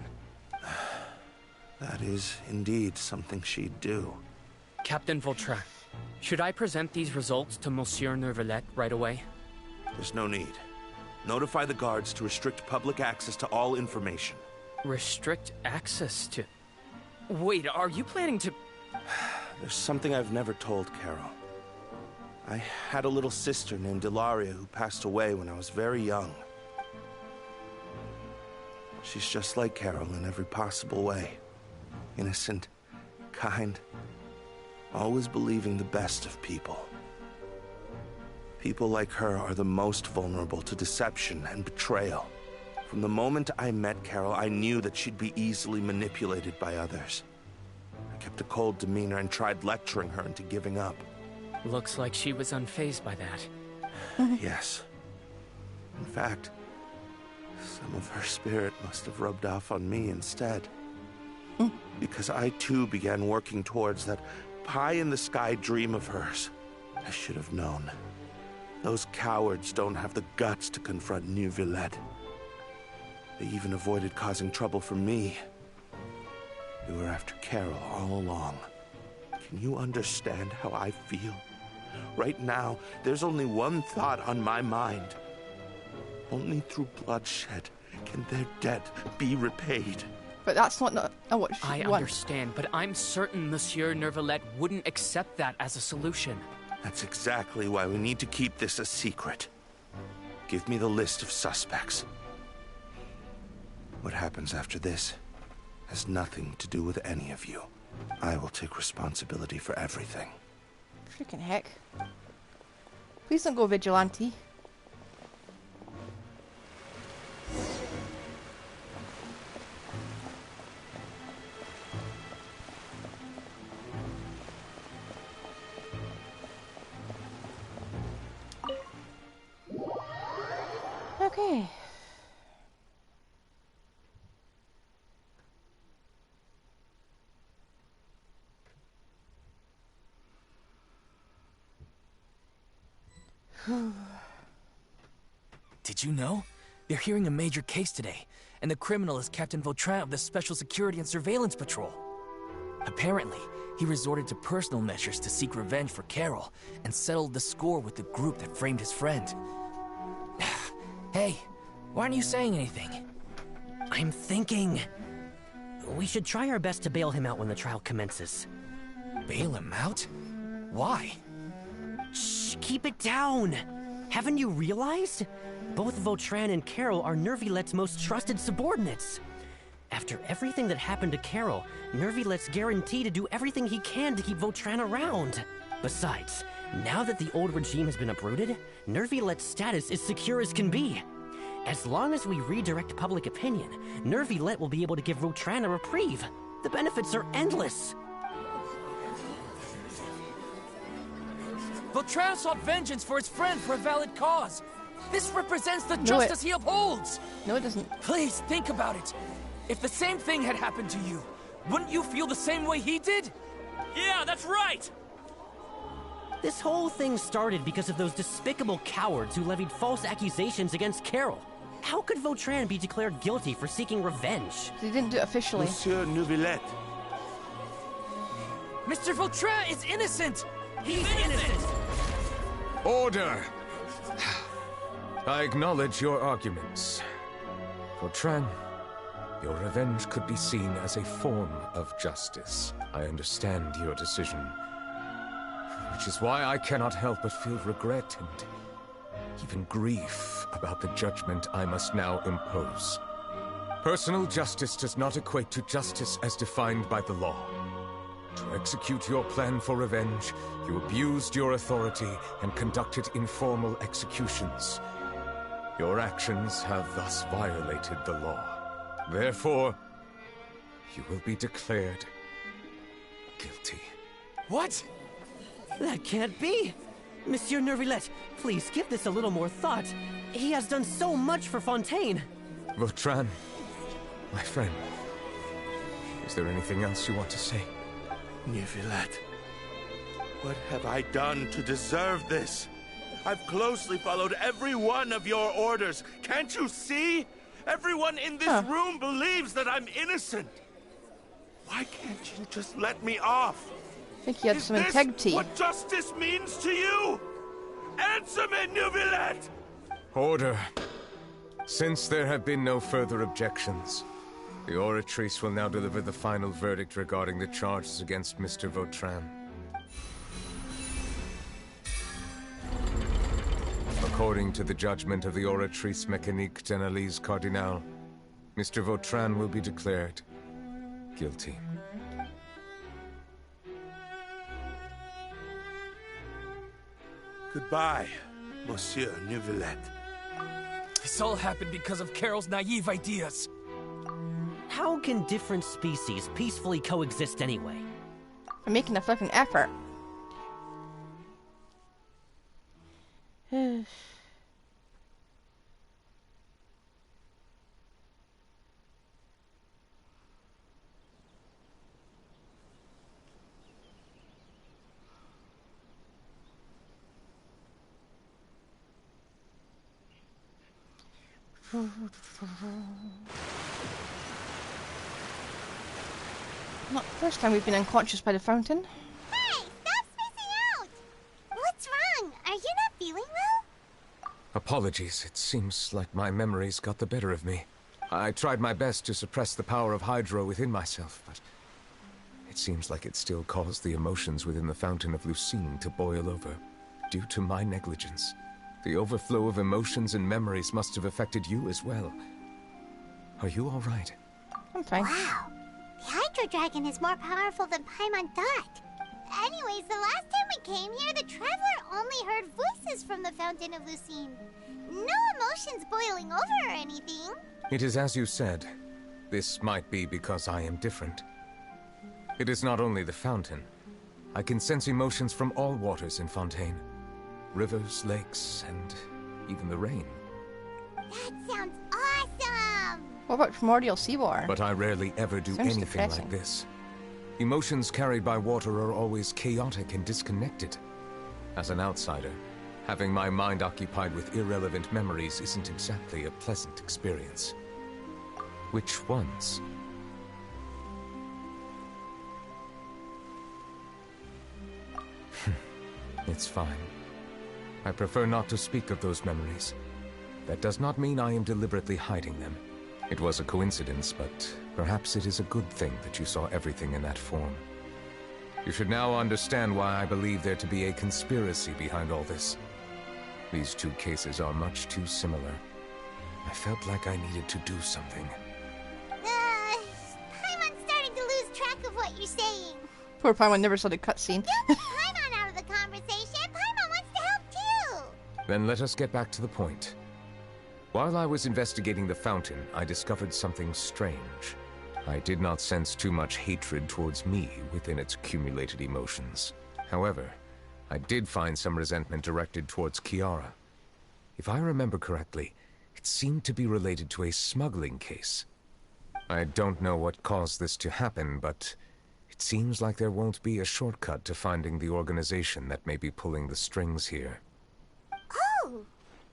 That is indeed something she'd do. Captain Vautrin, should I present these results to Monsieur Neuvillette right away? There's no need. Notify the guards to restrict public access to all information. Restrict access to... Wait, are you planning to... There's something I've never told Carol. I had a little sister named Ilaria who passed away when I was very young. She's just like Carol in every possible way. Innocent, kind, always believing the best of people. People like her are the most vulnerable to deception and betrayal. From the moment I met Carol, I knew that she'd be easily manipulated by others. I kept a cold demeanor and tried lecturing her into giving up. Looks like she was unfazed by that. Yes. In fact, some of her spirit must have rubbed off on me instead. Because I too began working towards that pie-in-the-sky dream of hers. I should have known. Those cowards don't have the guts to confront Neuvillette. They even avoided causing trouble for me. They were after Carol all along. Can you understand how I feel? Right now, there's only one thought on my mind. Only through bloodshed can their debt be repaid. But that's not what she I wants. understand, but I'm certain Monsieur Neuvillette wouldn't accept that as a solution. That's exactly why we need to keep this a secret. Give me the list of suspects. What happens after this has nothing to do with any of you. I will take responsibility for everything. Freaking heck. Please don't go vigilante. Okay. Did you know? They're hearing a major case today, and the criminal is Captain Vautrin of the Special Security and Surveillance Patrol. Apparently, he resorted to personal measures to seek revenge for Carol, and settled the score with the group that framed his friend. Hey, why aren't you saying anything? I'm thinking... we should try our best to bail him out when the trial commences. Bail him out? Why? Shh, keep it down! Haven't you realized? Both Vautrin and Carol are Neuvillette's most trusted subordinates. After everything that happened to Carol, Neuvillette's guaranteed to do everything he can to keep Vautrin around. Besides, now that the old regime has been uprooted, Neuvillette's status is secure as can be. As long as we redirect public opinion, Neuvillette will be able to give Vautrin a reprieve. The benefits are endless. Vautrin sought vengeance for his friend for a valid cause. This represents the justice he upholds. No, it doesn't. Please, think about it. If the same thing had happened to you, wouldn't you feel the same way he did? Yeah, that's right! This whole thing started because of those despicable cowards who levied false accusations against Carol. How could Vautrin be declared guilty for seeking revenge? They didn't do it officially. Monsieur Neuvillette. Mr. Vautrin is innocent! He's innocent! Order! I acknowledge your arguments. Vautrin, your revenge could be seen as a form of justice. I understand your decision, which is why I cannot help but feel regret and even grief about the judgment I must now impose. Personal justice does not equate to justice as defined by the law. To execute your plan for revenge, you abused your authority and conducted informal executions. Your actions have thus violated the law. Therefore, you will be declared guilty. What? That can't be! Monsieur Neuvillette, please give this a little more thought. He has done so much for Fontaine. Vautrin, my friend, is there anything else you want to say? Neuvillette, what have I done to deserve this? I've closely followed every one of your orders. Can't you see? Everyone in this room believes that I'm innocent. Why can't you just let me off? I think you had some integrity. What justice means to you? Answer me, Neuvillette! Order. Since there have been no further objections, the Oratrice will now deliver the final verdict regarding the charges against Mr. Vautrin. According to the judgment of the Oratrice Mécanique d'Analyse Cardinale, Mr. Vautrin will be declared guilty. Goodbye, Monsieur Neuvillette. This all happened because of Carol's naive ideas. How can different species peacefully coexist anyway? I'm making a fucking effort. Not the first time we've been unconscious by the fountain. Hey, stop spacing out! What's wrong? Are you not feeling well? Apologies, it seems like my memories got the better of me. I tried my best to suppress the power of Hydro within myself, but it seems like it still caused the emotions within the Fountain of Lucine to boil over, due to my negligence. The overflow of emotions and memories must have affected you as well. Are you all right? I'm fine. Wow. The Hydro Dragon is more powerful than Paimon thought. Anyways, the last time we came here, the Traveler only heard voices from the Fountain of Lucine. No emotions boiling over or anything. It is as you said. This might be because I am different. It is not only the fountain. I can sense emotions from all waters in Fontaine. Rivers, lakes, and even the rain. That sounds awesome! What about primordial seawater? But I rarely ever do Sounds anything depressing. like this. Emotions carried by water are always chaotic and disconnected. As an outsider, having my mind occupied with irrelevant memories isn't exactly a pleasant experience. Which ones? It's fine. I prefer not to speak of those memories. That does not mean I am deliberately hiding them. It was a coincidence, but perhaps it is a good thing that you saw everything in that form. You should now understand why I believe there to be a conspiracy behind all this. These two cases are much too similar. I felt like I needed to do something. Paimon's starting to lose track of what you're saying. Poor Paimon never saw the cutscene. Paimon out of the conversation. Paimon wants to help too. Then let us get back to the point. While I was investigating the fountain, I discovered something strange. I did not sense too much hatred towards me within its accumulated emotions. However, I did find some resentment directed towards Kiara. If I remember correctly, it seemed to be related to a smuggling case. I don't know what caused this to happen, but it seems like there won't be a shortcut to finding the organization that may be pulling the strings here. Oh!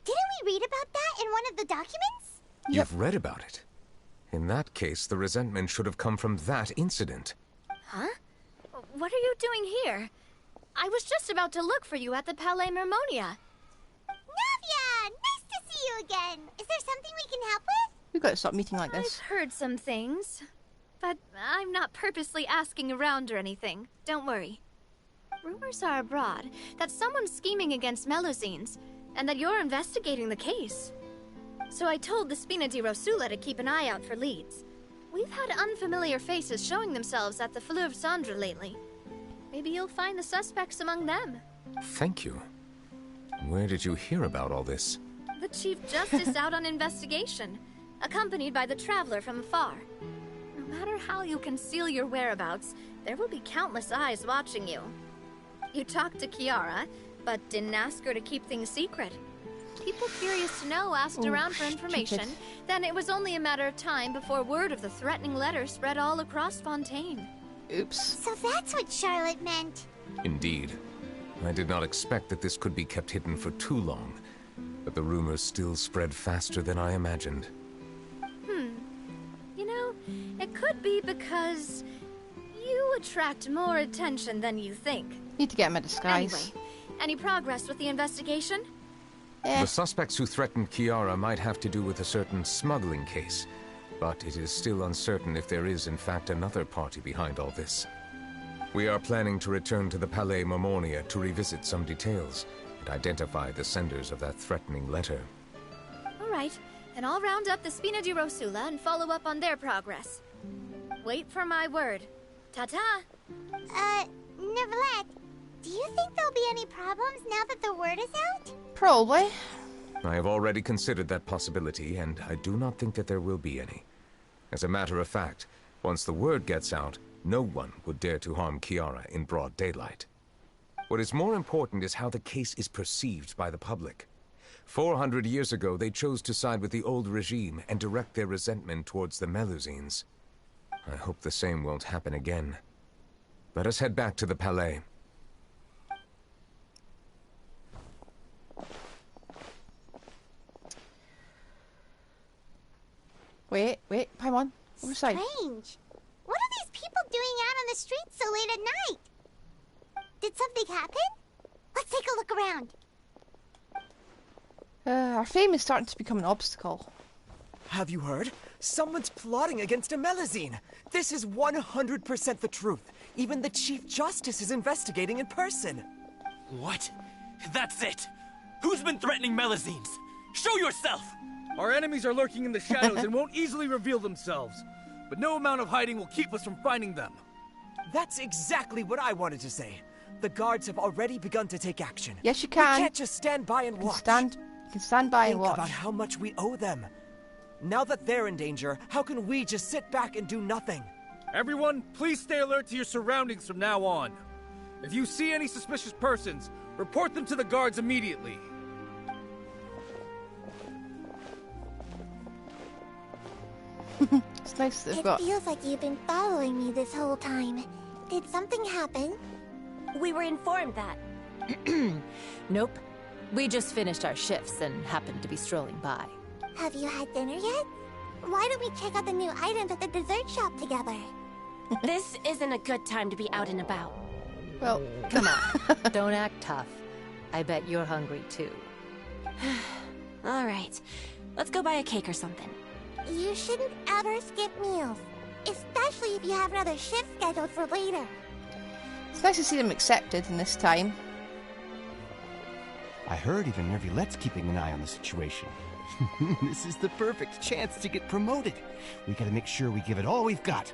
Didn't we read about that in one of the documents? You've read about it? In that case, the resentment should have come from that incident. Huh? What are you doing here? I was just about to look for you at the Palais Mermonia. Navia! Nice to see you again! Is there something we can help with? We've got to stop meeting like this. I've heard some things, but I'm not purposely asking around or anything. Don't worry. Rumors are abroad that someone's scheming against Melusines, and that you're investigating the case. So I told the Spina di Rosula to keep an eye out for leads. We've had unfamiliar faces showing themselves at the Fleuve Cendre lately. Maybe you'll find the suspects among them. Thank you. Where did you hear about all this? The Chief Justice out on investigation, accompanied by the Traveler from afar. No matter how you conceal your whereabouts, there will be countless eyes watching you. You talked to Kiara, but didn't ask her to keep things secret. People curious to know asked around for information, then it was only a matter of time before word of the threatening letter spread all across Fontaine. Oops. So that's what Charlotte meant. Indeed. I did not expect that this could be kept hidden for too long, but the rumors still spread faster than I imagined. You know, it could be because you attract more attention than you think. Need to get him a disguise. Anyway, any progress with the investigation? The suspects who threatened Kiara might have to do with a certain smuggling case, but it is still uncertain if there is in fact another party behind all this. We are planning to return to the Palais Mermonia to revisit some details and identify the senders of that threatening letter. All right, then I'll round up the Spina di Rosula and follow up on their progress. Wait for my word. Ta-ta! Neuvillette, do you think there'll be any problems now that the word is out? Probably. I have already considered that possibility, and I do not think that there will be any. As a matter of fact, once the word gets out, no one would dare to harm Kiara in broad daylight. What is more important is how the case is perceived by the public. 400 years ago, they chose to side with the old regime and direct their resentment towards the Melusines. I hope the same won't happen again. Let us head back to the Palais. Wait, Paimon. Other side. Strange. What are these people doing out on the streets so late at night? Did something happen? Let's take a look around. Our fame is starting to become an obstacle. Have you heard? Someone's plotting against a Melusine. This is 100% the truth. Even the Chief Justice is investigating in person. What? That's it! Who's been threatening Melusines? Show yourself! Our enemies are lurking in the shadows and won't easily reveal themselves. But no amount of hiding will keep us from finding them. That's exactly what I wanted to say. The guards have already begun to take action. Yes, you can. We can't just stand by and watch. You can stand by and watch. Think about how much we owe them. Now that they're in danger, how can we just sit back and do nothing? Everyone, please stay alert to your surroundings from now on. If you see any suspicious persons, report them to the guards immediately. It's nice that they've It got... feels like you've been following me this whole time. Did something happen? We were informed that. Nope. We just finished our shifts and happened to be strolling by. Have you had dinner yet? Why don't we check out the new items at the dessert shop together? This isn't a good time to be out and about. Well, come on. Don't act tough. I bet you're hungry too. All right. Let's go buy a cake or something. You shouldn't ever skip meals. Especially if you have another shift scheduled for later. It's nice to see them accepted in this time. I heard even Neuvillette's keeping an eye on the situation. This is the perfect chance to get promoted. We gotta make sure we give it all we've got.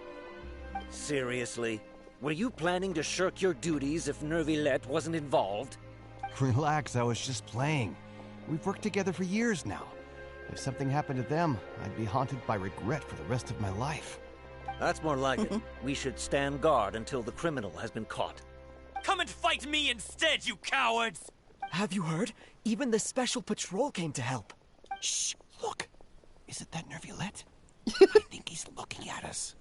Seriously? Were you planning to shirk your duties if Neuvillette wasn't involved? Relax, I was just playing. We've worked together for years now. If something happened to them, I'd be haunted by regret for the rest of my life. That's more like it. We should stand guard until the criminal has been caught. Come and fight me instead, you cowards! Have you heard? Even the Special Patrol came to help. Shh! Look! Isn't that Neuvillette? I think he's looking at us.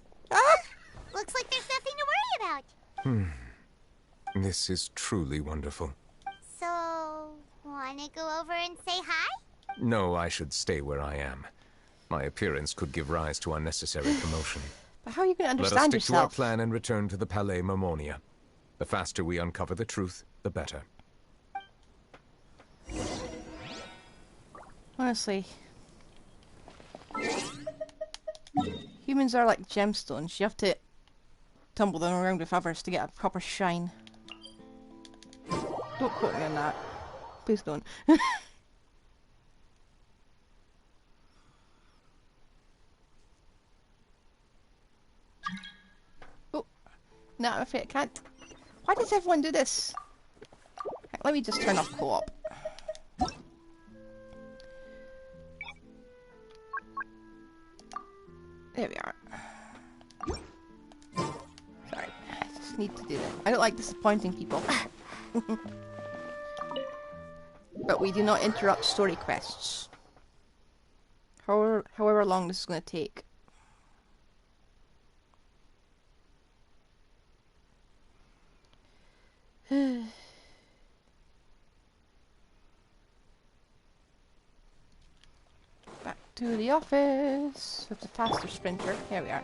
Looks like there's nothing to worry about. This is truly wonderful. So, wanna go over and say hi? No, I should stay where I am. My appearance could give rise to unnecessary commotion. But how are you going to Let us understand stick to our yourself? plan and return to the Palais Mermonia. The faster we uncover the truth, the better. Honestly. Humans are like gemstones. You have to tumble them around with others to get a proper shine. Don't quote me on that. Please don't. Oh. No, I'm afraid I can't. Why does everyone do this? Let me just turn off co-op. There we are. Sorry, I just need to do that. I don't like disappointing people. But we do not interrupt story quests. However long this is going to take. Back to the office with the faster sprinter. Here we are.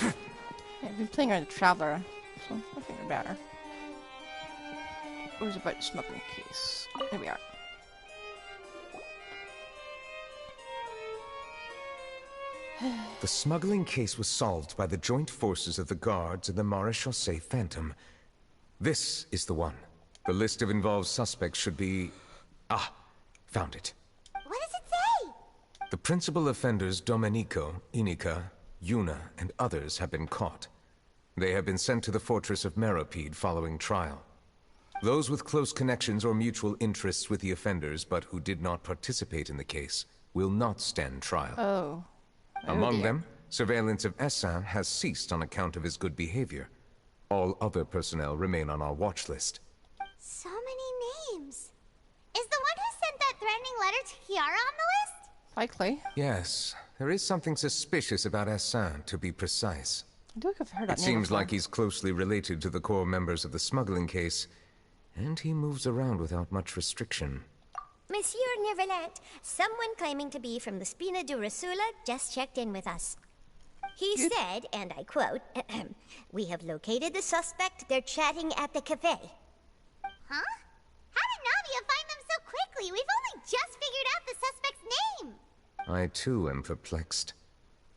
Yeah, I've been playing around the Traveller, so I think we're better. What was about the smuggling case? Here we are. The smuggling case was solved by the joint forces of the guards and the Maréchaussée Phantom. This is the one. The list of involved suspects should be... Ah, found it. What does it say? The principal offenders Domenico, Inica, Yuna, and others have been caught. They have been sent to the fortress of Meropide following trial. Those with close connections or mutual interests with the offenders, but who did not participate in the case, will not stand trial. Oh. Among them, surveillance of Essin has ceased on account of his good behavior. All other personnel remain on our watch list. So many names. Is the one who sent that threatening letter to Kiara on the list? Likely. Yes, there is something suspicious about Essin, to be precise. I do think I've heard that It name seems before. like he's closely related to the core members of the smuggling case, and he moves around without much restriction. Monsieur Neuvillette, someone claiming to be from the Spina Durasula just checked in with us. He said, and I quote, "We have located the suspect. They're chatting at the cafe." Huh? How did Navia find them so quickly? We've only just figured out the suspect's name. I too am perplexed.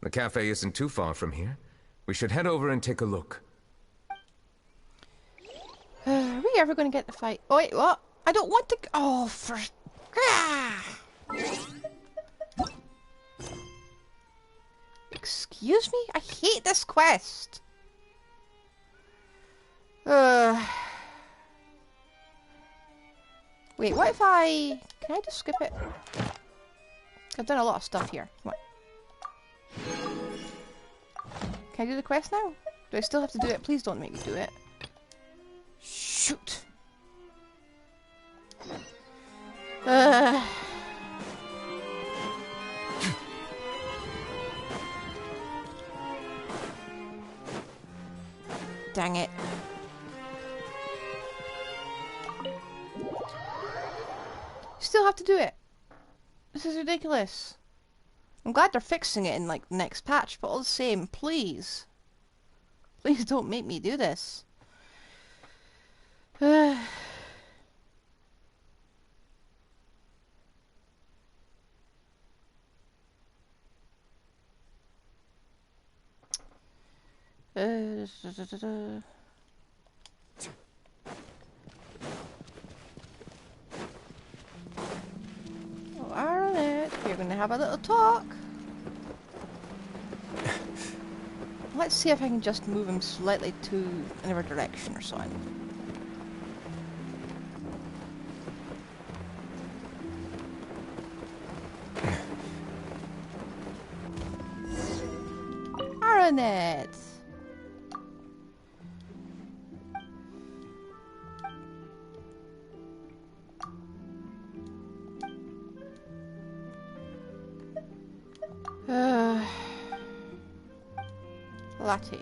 The cafe isn't too far from here. We should head over and take a look. Are we ever going to get the fight? Oh wait, what? I don't want to... Oh, for... Excuse me? I hate this quest. Wait, what if I... Can I just skip it? I've done a lot of stuff here. Come on. Can I do the quest now? Do I still have to do it? Please don't make me do it. Shoot. Dang it. Still have to do it. This is ridiculous. I'm glad they're fixing it in like the next patch, but all the same, please. Please don't make me do this. Oh, Arlette, we're gonna have a little talk. Let's see if I can just move him slightly to another direction or something. doing it. Latte.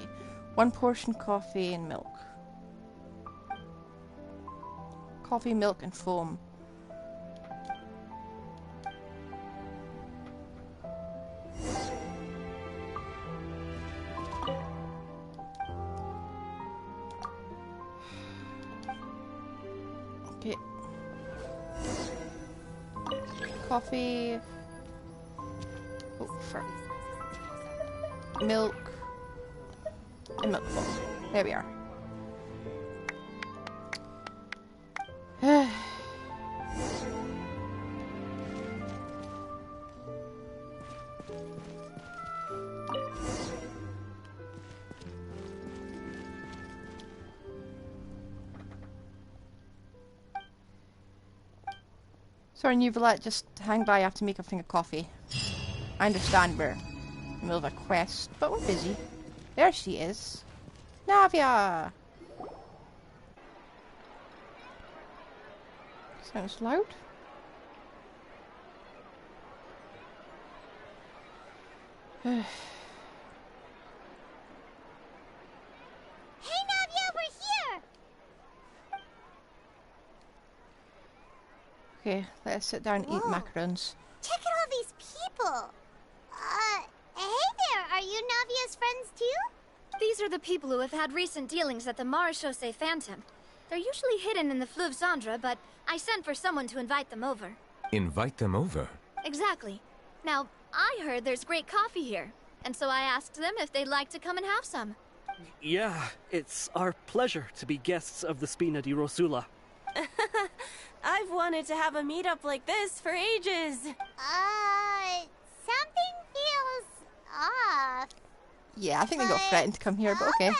1 portion coffee and milk. Coffee, milk, and foam. Okay. Coffee. Oh, for milk. And milk foam. There we are. Sorry, Neuvillette, just hang by. I have to make a thing of coffee. I understand we're in the middle of a quest, but we're busy. There she is. Navia! Sounds loud. Hey, Navia, we're here! Okay, let's sit down and eat macarons. Check out all these people! Hey there, are you Navia's friends too? These are the people who have had recent dealings at the Maréchaussée Phantom. They're usually hidden in the Fleuve Cendre, but I sent for someone to invite them over. Invite them over? Exactly. Now, I heard there's great coffee here, and so I asked them if they'd like to come and have some. Yeah, it's our pleasure to be guests of the Spina di Rosula. I've wanted to have a meetup like this for ages. Something feels off. Yeah, I think they got threatened to come here, but okay. Well,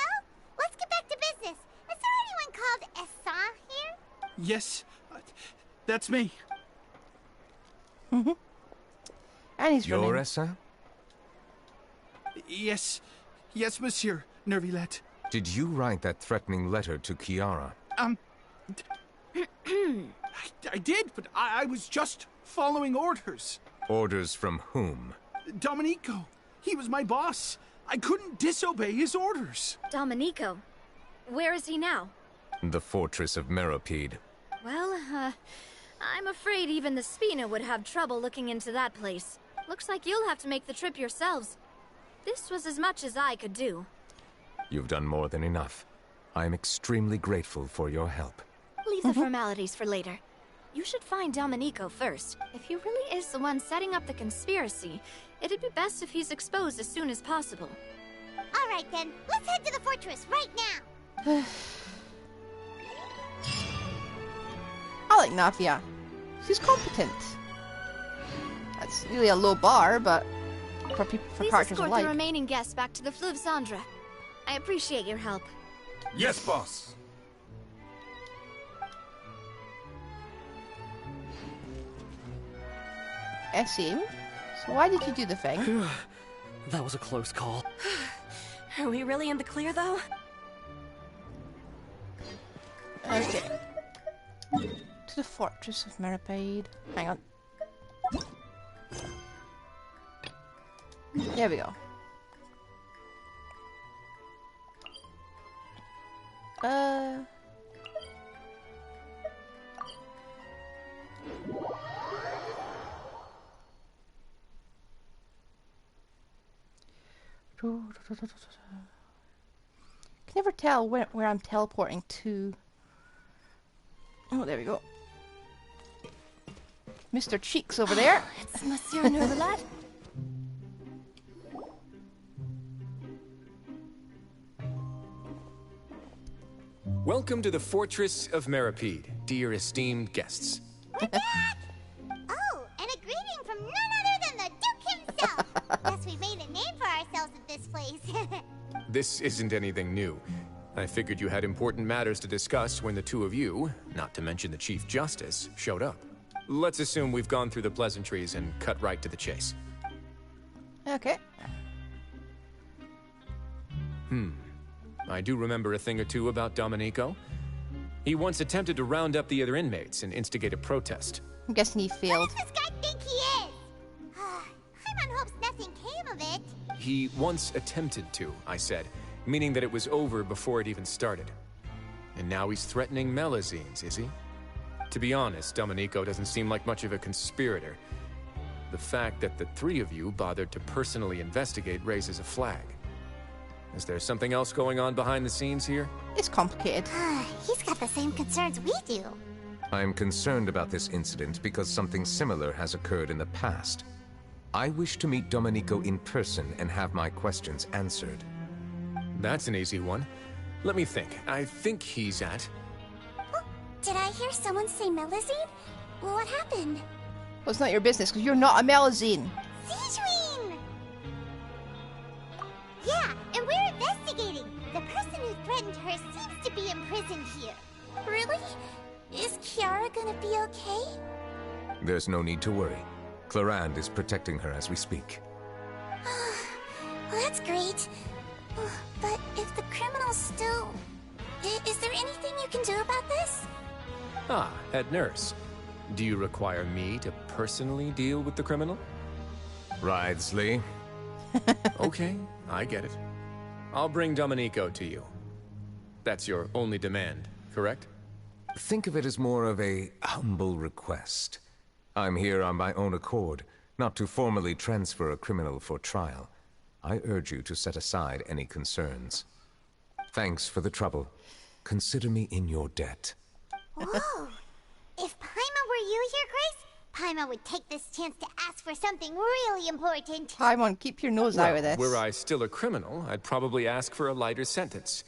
let's get back to business. Is there anyone called Essan here? Yes, that's me. And he's You're running. Essan? Yes, monsieur Neuvillette. Did you write that threatening letter to Chiara? I did, but I was just following orders. Orders from whom? Domenico. He was my boss. I couldn't disobey his orders. Domenico? Where is he now? The fortress of Meropide. Well, I'm afraid even the Spina would have trouble looking into that place. Looks like you'll have to make the trip yourselves. This was as much as I could do. You've done more than enough. I am extremely grateful for your help. Leave the formalities for later. You should find Domenico first. If he really is the one setting up the conspiracy, it'd be best if he's exposed as soon as possible. All right then, let's head to the fortress right now. I like Navia. She's competent. That's really a low bar, but for Please characters escort alike. the remaining guests back to the Fleuve Cendre. I appreciate your help. Yes, boss. Essim? So why did you do the thing? That was a close call. Are we really in the clear, though? Okay. To the fortress of Meropide. Hang on. There we go. Can never tell where I'm teleporting to. Oh, there we go. Mr. Cheeks over there. It's Monsieur Neuvillette. Welcome to the Fortress of Meropide, dear esteemed guests. Oh, and a greeting from none other than the Duke himself. Guess we made a name for ourselves at this place. This isn't anything new. I figured you had important matters to discuss when the two of you, not to mention the Chief Justice, showed up. Let's assume we've gone through the pleasantries and cut right to the chase. Okay. I do remember a thing or two about Domenico. He once attempted to round up the other inmates and instigate a protest. I'm guessing he failed. What does this guy think he is? Paimon hopes nothing came of it. He once attempted to, I said, meaning that it was over before it even started. And now he's threatening Melazines, is he? To be honest, Domenico doesn't seem like much of a conspirator. The fact that the three of you bothered to personally investigate raises a flag. Is there something else going on behind the scenes here? It's complicated. He's got the same concerns we do. I'm concerned about this incident because something similar has occurred in the past. I wish to meet Domenico in person and have my questions answered. That's an easy one. Let me think. I think he's at... Did I hear someone say Melazine? What happened? Well, it's not your business, because you're not a Melazine. Citrin! Yeah, and we're investigating. The person who threatened her seems to be imprisoned here. Really? Is Kiara gonna be okay? There's no need to worry. Clarande is protecting her as we speak. Well, that's great. But if the criminal's still... Is there anything you can do about this? Ah, head nurse. Do you require me to personally deal with the criminal? Wriothesley. Okay, I get it. I'll bring Domenico to you. That's your only demand, correct? Think of it as more of a humble request. I'm here on my own accord, not to formally transfer a criminal for trial. I urge you to set aside any concerns. Thanks for the trouble. Consider me in your debt. Whoa! If Paimon were you here, Grace, Paimon would take this chance to ask for something really important. Paimon, keep your nose out of this. Were I still a criminal, I'd probably ask for a lighter sentence.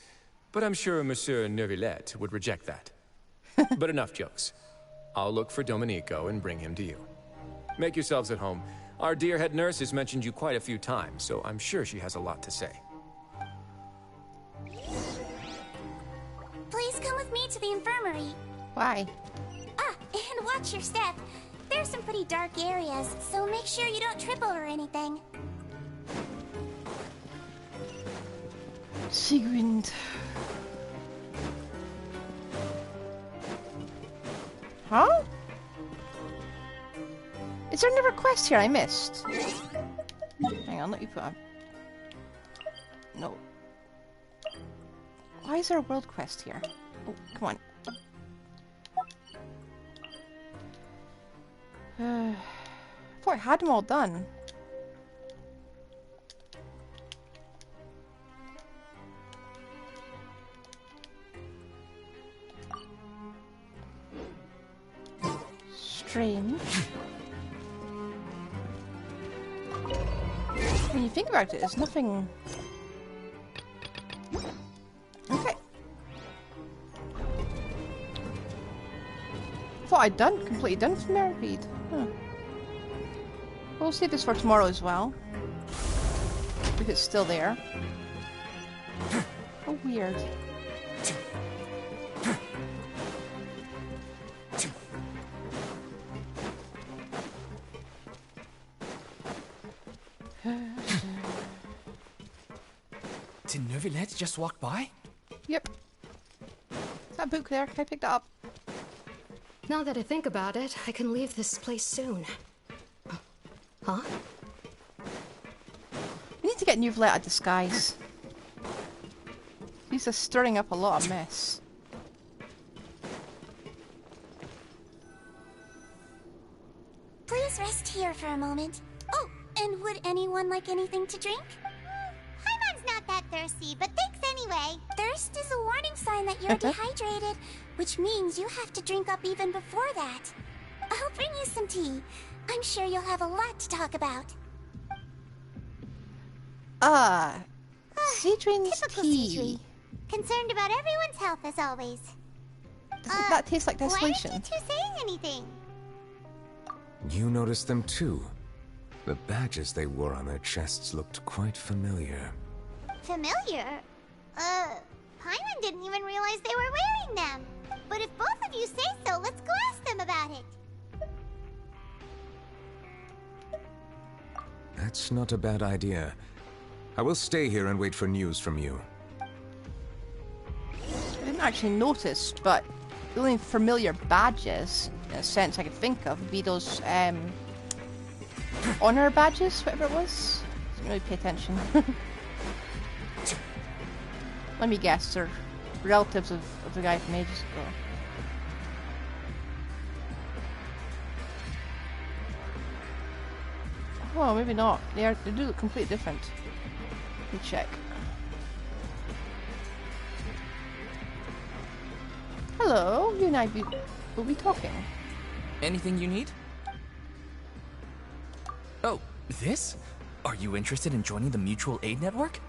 But I'm sure Monsieur Neuvillette would reject that. But enough jokes. I'll look for Domenico and bring him to you. Make yourselves at home. Our dear head nurse has mentioned you quite a few times, so I'm sure she has a lot to say. Please come with me to the infirmary. Why? And watch your step. There's some pretty dark areas, so make sure you don't trip over anything. Sigrid. Huh? Is there another quest here I missed? Hang on, let me put on. No. Why is there a world quest here? Oh, come on. I thought I had them all done. Strange. When you think about it, there's nothing... Okay. Thought I'd completely done from Mermaid. Huh. We'll save this for tomorrow as well. If it's still there. Oh, weird. Did Neuvillette just walk by? Yep. That book there, can I pick that up? Now that I think about it, I can leave this place soon. Huh? We need to get Neuvillette a disguise. He's just stirring up a lot of mess. Please rest here for a moment. Oh, and would anyone like anything to drink? Paimon's not that thirsty, but thanks anyway. Thirst is a warning sign that you're dehydrated, which means you have to drink up even before that. I'll bring you some tea. I'm sure you'll have a lot to talk about. Citrin's tea. Citri. Concerned about everyone's health as always. Doesn't that taste like desolation? Why aren't you two saying anything? You noticed them too. The badges they wore on their chests looked quite familiar. Familiar? Paimon didn't even realize they were wearing them. But if both of you say so, let's go ask them about it. That's not a bad idea. I will stay here and wait for news from you. I didn't actually notice, but the only familiar badges, in a sense, I could think of would be those honor badges, whatever it was. Didn't really pay attention. Let me guess, they're relatives of the guy from ages ago. Oh, maybe not. They do look completely different. Let me check. Hello, you and I will be talking. Anything you need? Oh, this? Are you interested in joining the Mutual Aid Network?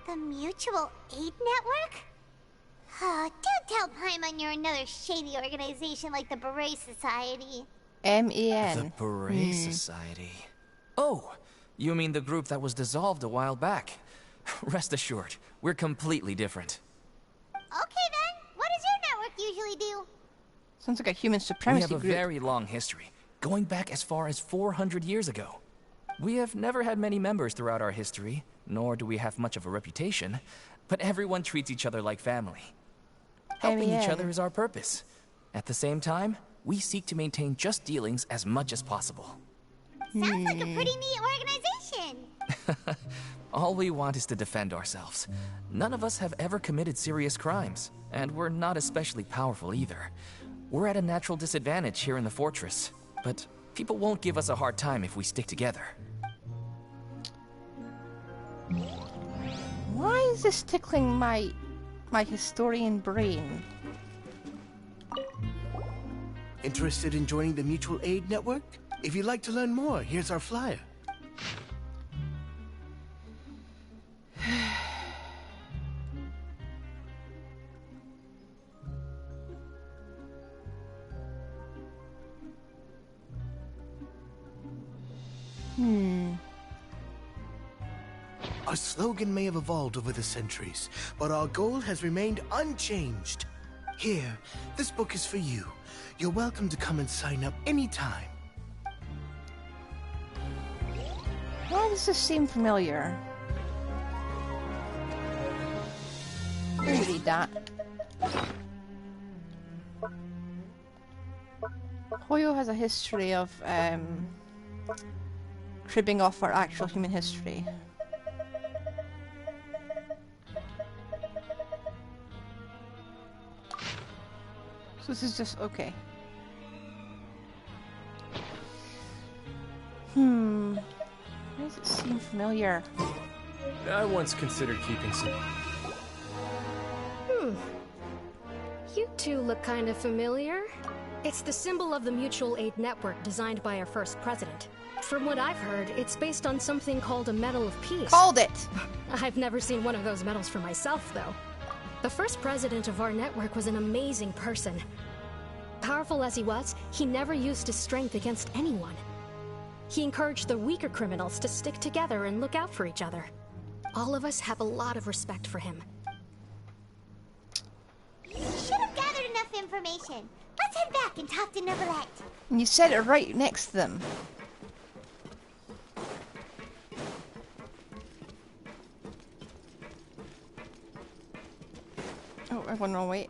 The Mutual Aid Network? Oh, don't tell Paimon you're another shady organization like the Beret Society. M-E-N. The Beret Society. Oh, you mean the group that was dissolved a while back. Rest assured, we're completely different. Okay then, what does your network usually do? Sounds like a human supremacy We have a group. very long history, going back as far as 400 years ago. We have never had many members throughout our history, nor do we have much of a reputation, but everyone treats each other like family. Helping each other is our purpose. At the same time, we seek to maintain just dealings as much as possible. Sounds like a pretty neat organization. All we want is to defend ourselves. None of us have ever committed serious crimes, and we're not especially powerful either. We're at a natural disadvantage here in the fortress, but people won't give us a hard time if we stick together. Why is this tickling my historian brain? Interested in joining the Mutual Aid Network? If you'd like to learn more, here's our flyer. Our slogan may have evolved over the centuries, but our goal has remained unchanged. Here, this book is for you. You're welcome to come and sign up anytime. Why does this seem familiar? Let me read that. Hoyo has a history of cribbing off our actual human history. So this is just okay. Why does it seem familiar? I once considered keeping some. You two look kind of familiar. It's the symbol of the Mutual Aid Network designed by our first president. From what I've heard, it's based on something called a Medal of Peace. Called it! I've never seen one of those medals for myself, though. The first president of our network was an amazing person. Powerful as he was, he never used his strength against anyone. He encouraged the weaker criminals to stick together and look out for each other. All of us have a lot of respect for him. We should have gathered enough information. Let's head back and talk to Neuvillette. And you said it right next to them. Oh, I went wrong way.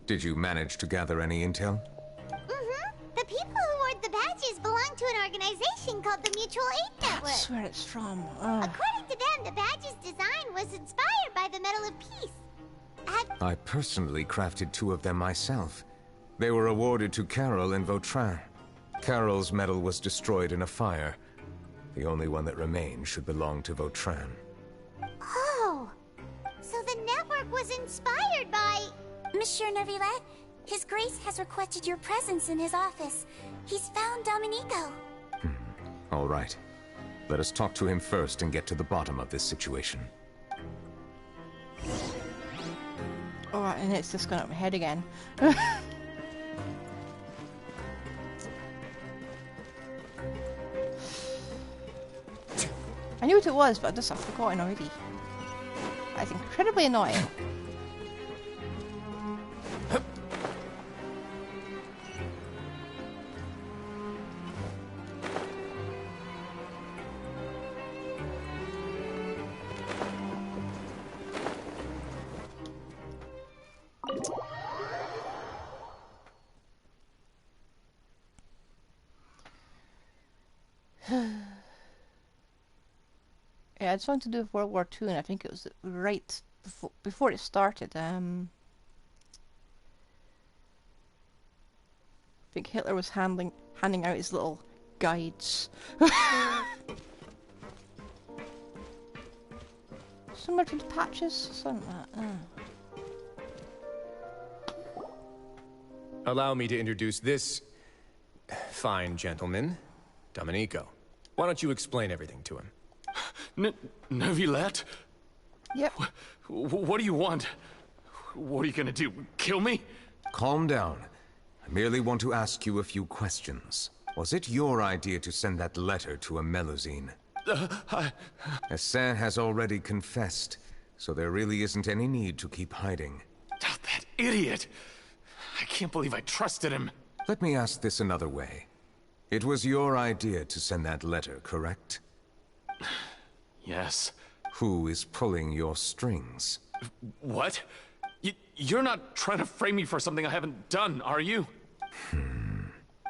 Did you manage to gather any intel? The people who wore the badges belong to an organization called the Mutual Aid Network. That's where it's from. According to them, the badge's design was inspired by the Medal of Peace. I personally crafted 2 of them myself. They were awarded to Carol and Vautrin. Carol's medal was destroyed in a fire. The only one that remained should belong to Vautrin. Oh, so the network was inspired by... Monsieur Neuvillette, His Grace has requested your presence in his office. He's found Dominico. All right. Let us talk to him first and get to the bottom of this situation. Alright, and it's just gone up my head again. I knew what it was, but I've forgotten already. That's incredibly annoying. Yeah, I just wanted to do World War II, and I think it was right before it started. I think Hitler was handing out his little guides. Similar to the patches, something like that. Allow me to introduce this fine gentleman, Domenico. Why don't you explain everything to him? Neuvillette? Yep. What do you want? What are you gonna do? Kill me? Calm down. I merely want to ask you a few questions. Was it your idea to send that letter to a Melusine? Essin has already confessed, so there really isn't any need to keep hiding. That idiot! I can't believe I trusted him. Let me ask this another way. It was your idea to send that letter, correct? Yes. Who is pulling your strings? What? You're not trying to frame me for something I haven't done, are you?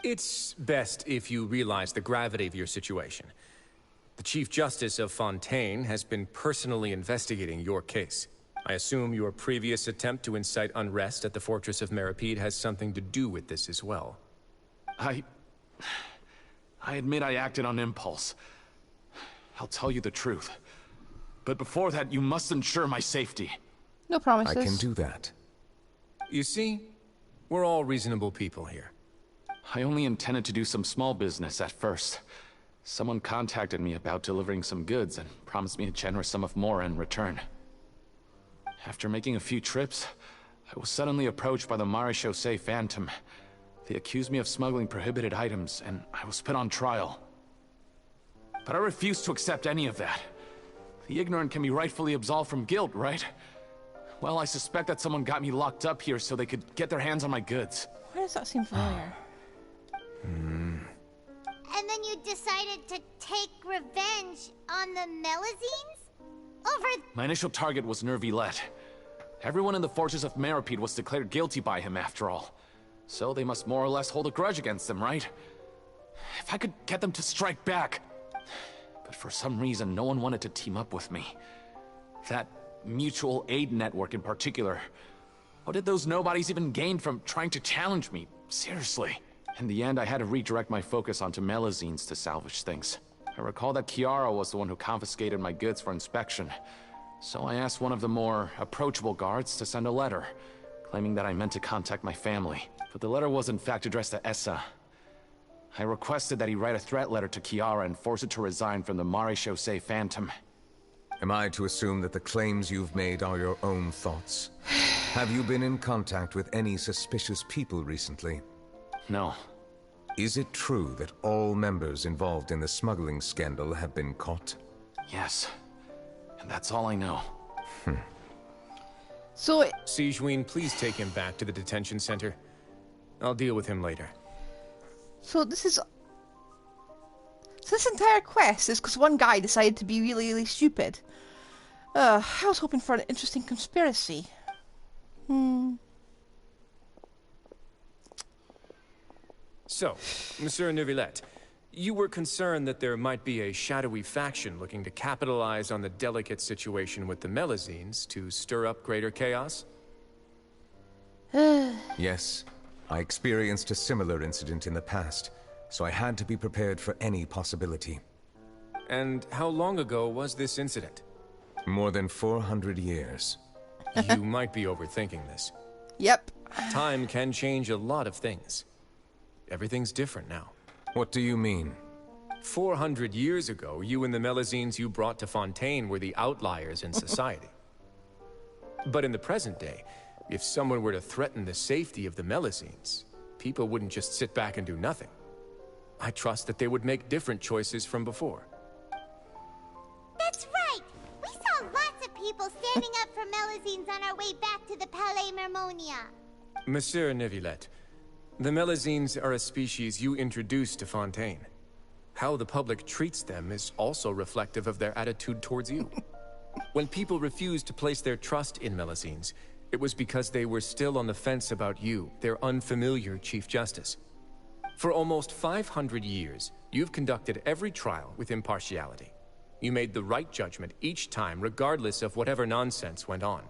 It's best if you realize the gravity of your situation. The Chief Justice of Fontaine has been personally investigating your case. I assume your previous attempt to incite unrest at the Fortress of Meripede has something to do with this as well. I admit I acted on impulse. I'll tell you the truth. But before that, you must ensure my safety. No promises. I can do that. You see, we're all reasonable people here. I only intended to do some small business at first. Someone contacted me about delivering some goods and promised me a generous sum of more in return. After making a few trips, I was suddenly approached by the Marechaussee Phantom. They accused me of smuggling prohibited items, and I was put on trial. But I refused to accept any of that. The ignorant can be rightfully absolved from guilt, right? Well, I suspect that someone got me locked up here so they could get their hands on my goods. Why does that seem familiar? And then you decided to take revenge on the Melusines? Over... My initial target was Neuvillette. Everyone in the Fortress of Meripede was declared guilty by him, after all. So they must more or less hold a grudge against him, right? If I could get them to strike back... But for some reason, no one wanted to team up with me. That mutual aid network in particular. What did those nobodies even gain from trying to challenge me? Seriously. In the end, I had to redirect my focus onto Melusines to salvage things. I recall that Chiara was the one who confiscated my goods for inspection. So I asked one of the more approachable guards to send a letter, claiming that I meant to contact my family. But the letter was in fact addressed to Essa. I requested that he write a threat letter to Chiara and force her to resign from the Marechaussee Phantom. Am I to assume that the claims you've made are your own thoughts? Have you been in contact with any suspicious people recently? No. Is it true that all members involved in the smuggling scandal have been caught? Yes. And that's all I know. So... Sigewinne, please take him back to the detention center. I'll deal with him later. So this is... So this entire quest is because one guy decided to be really, really stupid. I was hoping for an interesting conspiracy. So, Monsieur Neuvillette, you were concerned that there might be a shadowy faction looking to capitalize on the delicate situation with the Melusines to stir up greater chaos? Yes. I experienced a similar incident in the past, so I had to be prepared for any possibility. And how long ago was this incident? More than 400 years. You might be overthinking this. Yep. Time can change a lot of things. Everything's different now. What do you mean? 400 years ago, you and the Melusines you brought to Fontaine were the outliers in society. But in the present day, if someone were to threaten the safety of the Melusines, people wouldn't just sit back and do nothing. I trust that they would make different choices from before. That's right! We saw lots of people standing lining up for Melazines on our way back to the Palais Mermonia. Monsieur Neuvillette, the Melazines are a species you introduced to Fontaine. How the public treats them is also reflective of their attitude towards you. When people refused to place their trust in Melazines, it was because they were still on the fence about you, their unfamiliar Chief Justice. For almost 500 years, you've conducted every trial with impartiality. You made the right judgment each time, regardless of whatever nonsense went on.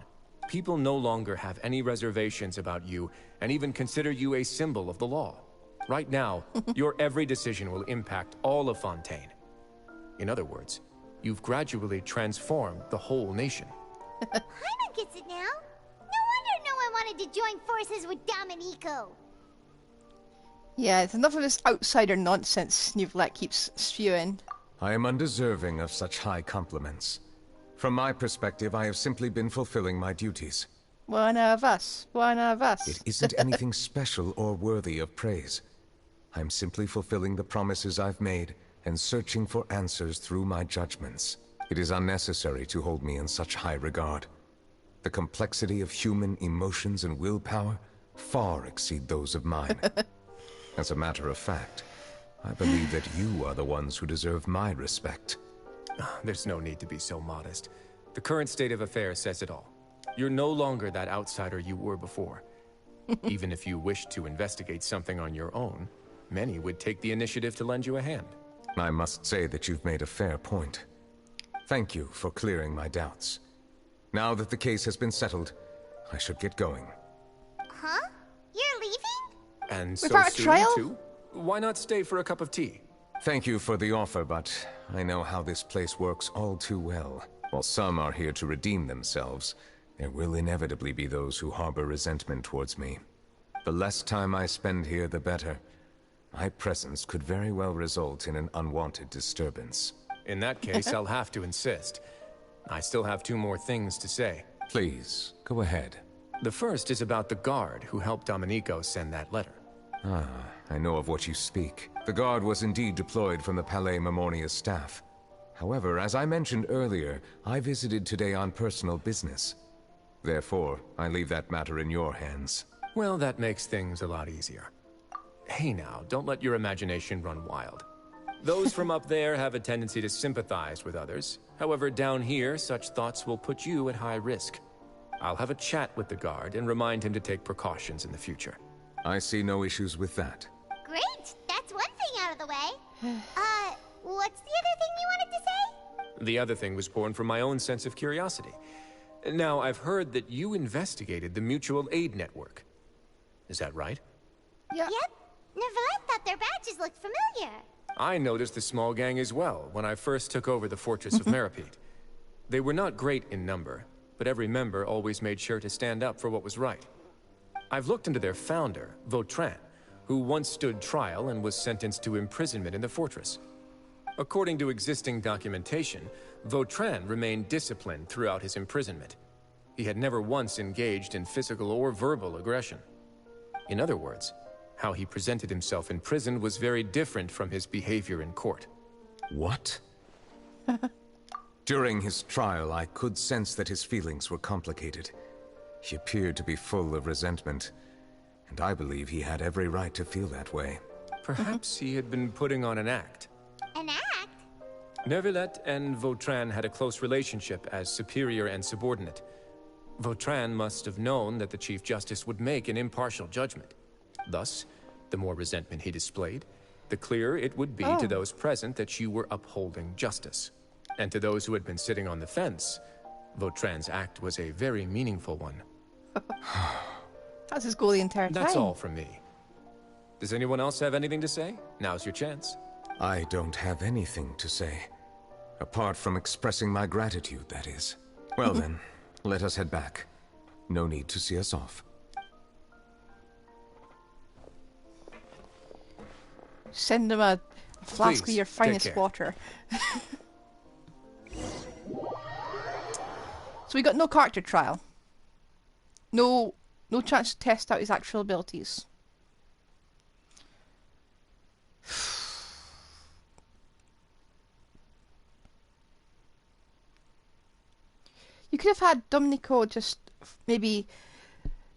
People no longer have any reservations about you, and even consider you a symbol of the law. Right now, your every decision will impact all of Fontaine. In other words, you've gradually transformed the whole nation. Paimon gets it now. No wonder no one wanted to join forces with Domenico. Yeah, it's enough of this outsider nonsense Neuvillette keeps spewing. I am undeserving of such high compliments. From my perspective, I have simply been fulfilling my duties. One of us. One of us. It isn't anything special or worthy of praise. I'm simply fulfilling the promises I've made and searching for answers through my judgments. It is unnecessary to hold me in such high regard. The complexity of human emotions and willpower far exceed those of mine. As a matter of fact, I believe that you are the ones who deserve my respect. There's no need to be so modest. The current state of affairs says it all. You're no longer that outsider you were before. Even if you wished to investigate something on your own, many would take the initiative to lend you a hand. I must say that you've made a fair point. Thank you for clearing my doubts. Now that the case has been settled, I should get going. Huh? You're leaving? And so Without a soon, trial? too? Why not stay for a cup of tea? Thank you for the offer, but I know how this place works all too well. While some are here to redeem themselves, there will inevitably be those who harbor resentment towards me. The less time I spend here, the better. My presence could very well result in an unwanted disturbance. In that case, I'll have to insist. I still have 2 more things to say. Please, go ahead. The first is about the guard who helped Domenico send that letter. Ah, I know of what you speak. The guard was indeed deployed from the Palais Mermonia's staff. However, as I mentioned earlier, I visited today on personal business. Therefore, I leave that matter in your hands. Well, that makes things a lot easier. Hey now, don't let your imagination run wild. Those from up there have a tendency to sympathize with others. However, down here, such thoughts will put you at high risk. I'll have a chat with the guard and remind him to take precautions in the future. I see no issues with that. Great! That's one thing out of the way. What's the other thing you wanted to say? The other thing was born from my own sense of curiosity. Now, I've heard that you investigated the mutual aid network. Is that right? Yep. Neuvillette thought their badges looked familiar. I noticed the small gang as well when I first took over the fortress of Meripede. They were not great in number, but every member always made sure to stand up for what was right. I've looked into their founder, Vautrin, who once stood trial and was sentenced to imprisonment in the fortress. According to existing documentation, Vautrin remained disciplined throughout his imprisonment. He had never once engaged in physical or verbal aggression. In other words, how he presented himself in prison was very different from his behavior in court. What? During his trial, I could sense that his feelings were complicated. He appeared to be full of resentment, and I believe he had every right to feel that way. Perhaps he had been putting on an act. An act? Neuvillette and Vautrin had a close relationship as superior and subordinate. Vautrin must have known that the Chief Justice would make an impartial judgment. Thus, the more resentment he displayed, the clearer it would be to those present that you were upholding justice. And to those who had been sitting on the fence, Vautrin's act was a very meaningful one. That's his goal the entire time. That's all from me. Does anyone else have anything to say? Now's your chance. I don't have anything to say. Apart from expressing my gratitude, that is. Well then, let us head back. No need to see us off. Send him a flask Please, of your take finest care. water. So we got no character trial. No chance to test out his actual abilities. You You could have had Domenico just maybe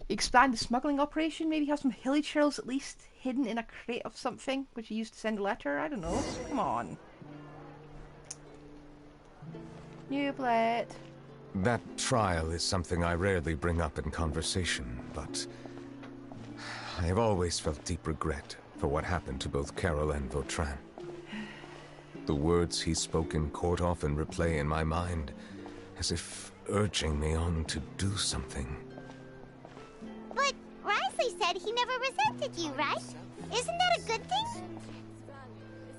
expand the smuggling operation. Maybe have some hilly churls at least hidden in a crate of something, which you used to send a letter. I don't know. Come on. Neuvillette. That trial is something I rarely bring up in conversation, but I have always felt deep regret for what happened to both Carol and Vautrin. The words he spoke in court often replay in my mind, as if urging me on to do something. But Risley said he never resented you, right? Isn't that a good thing?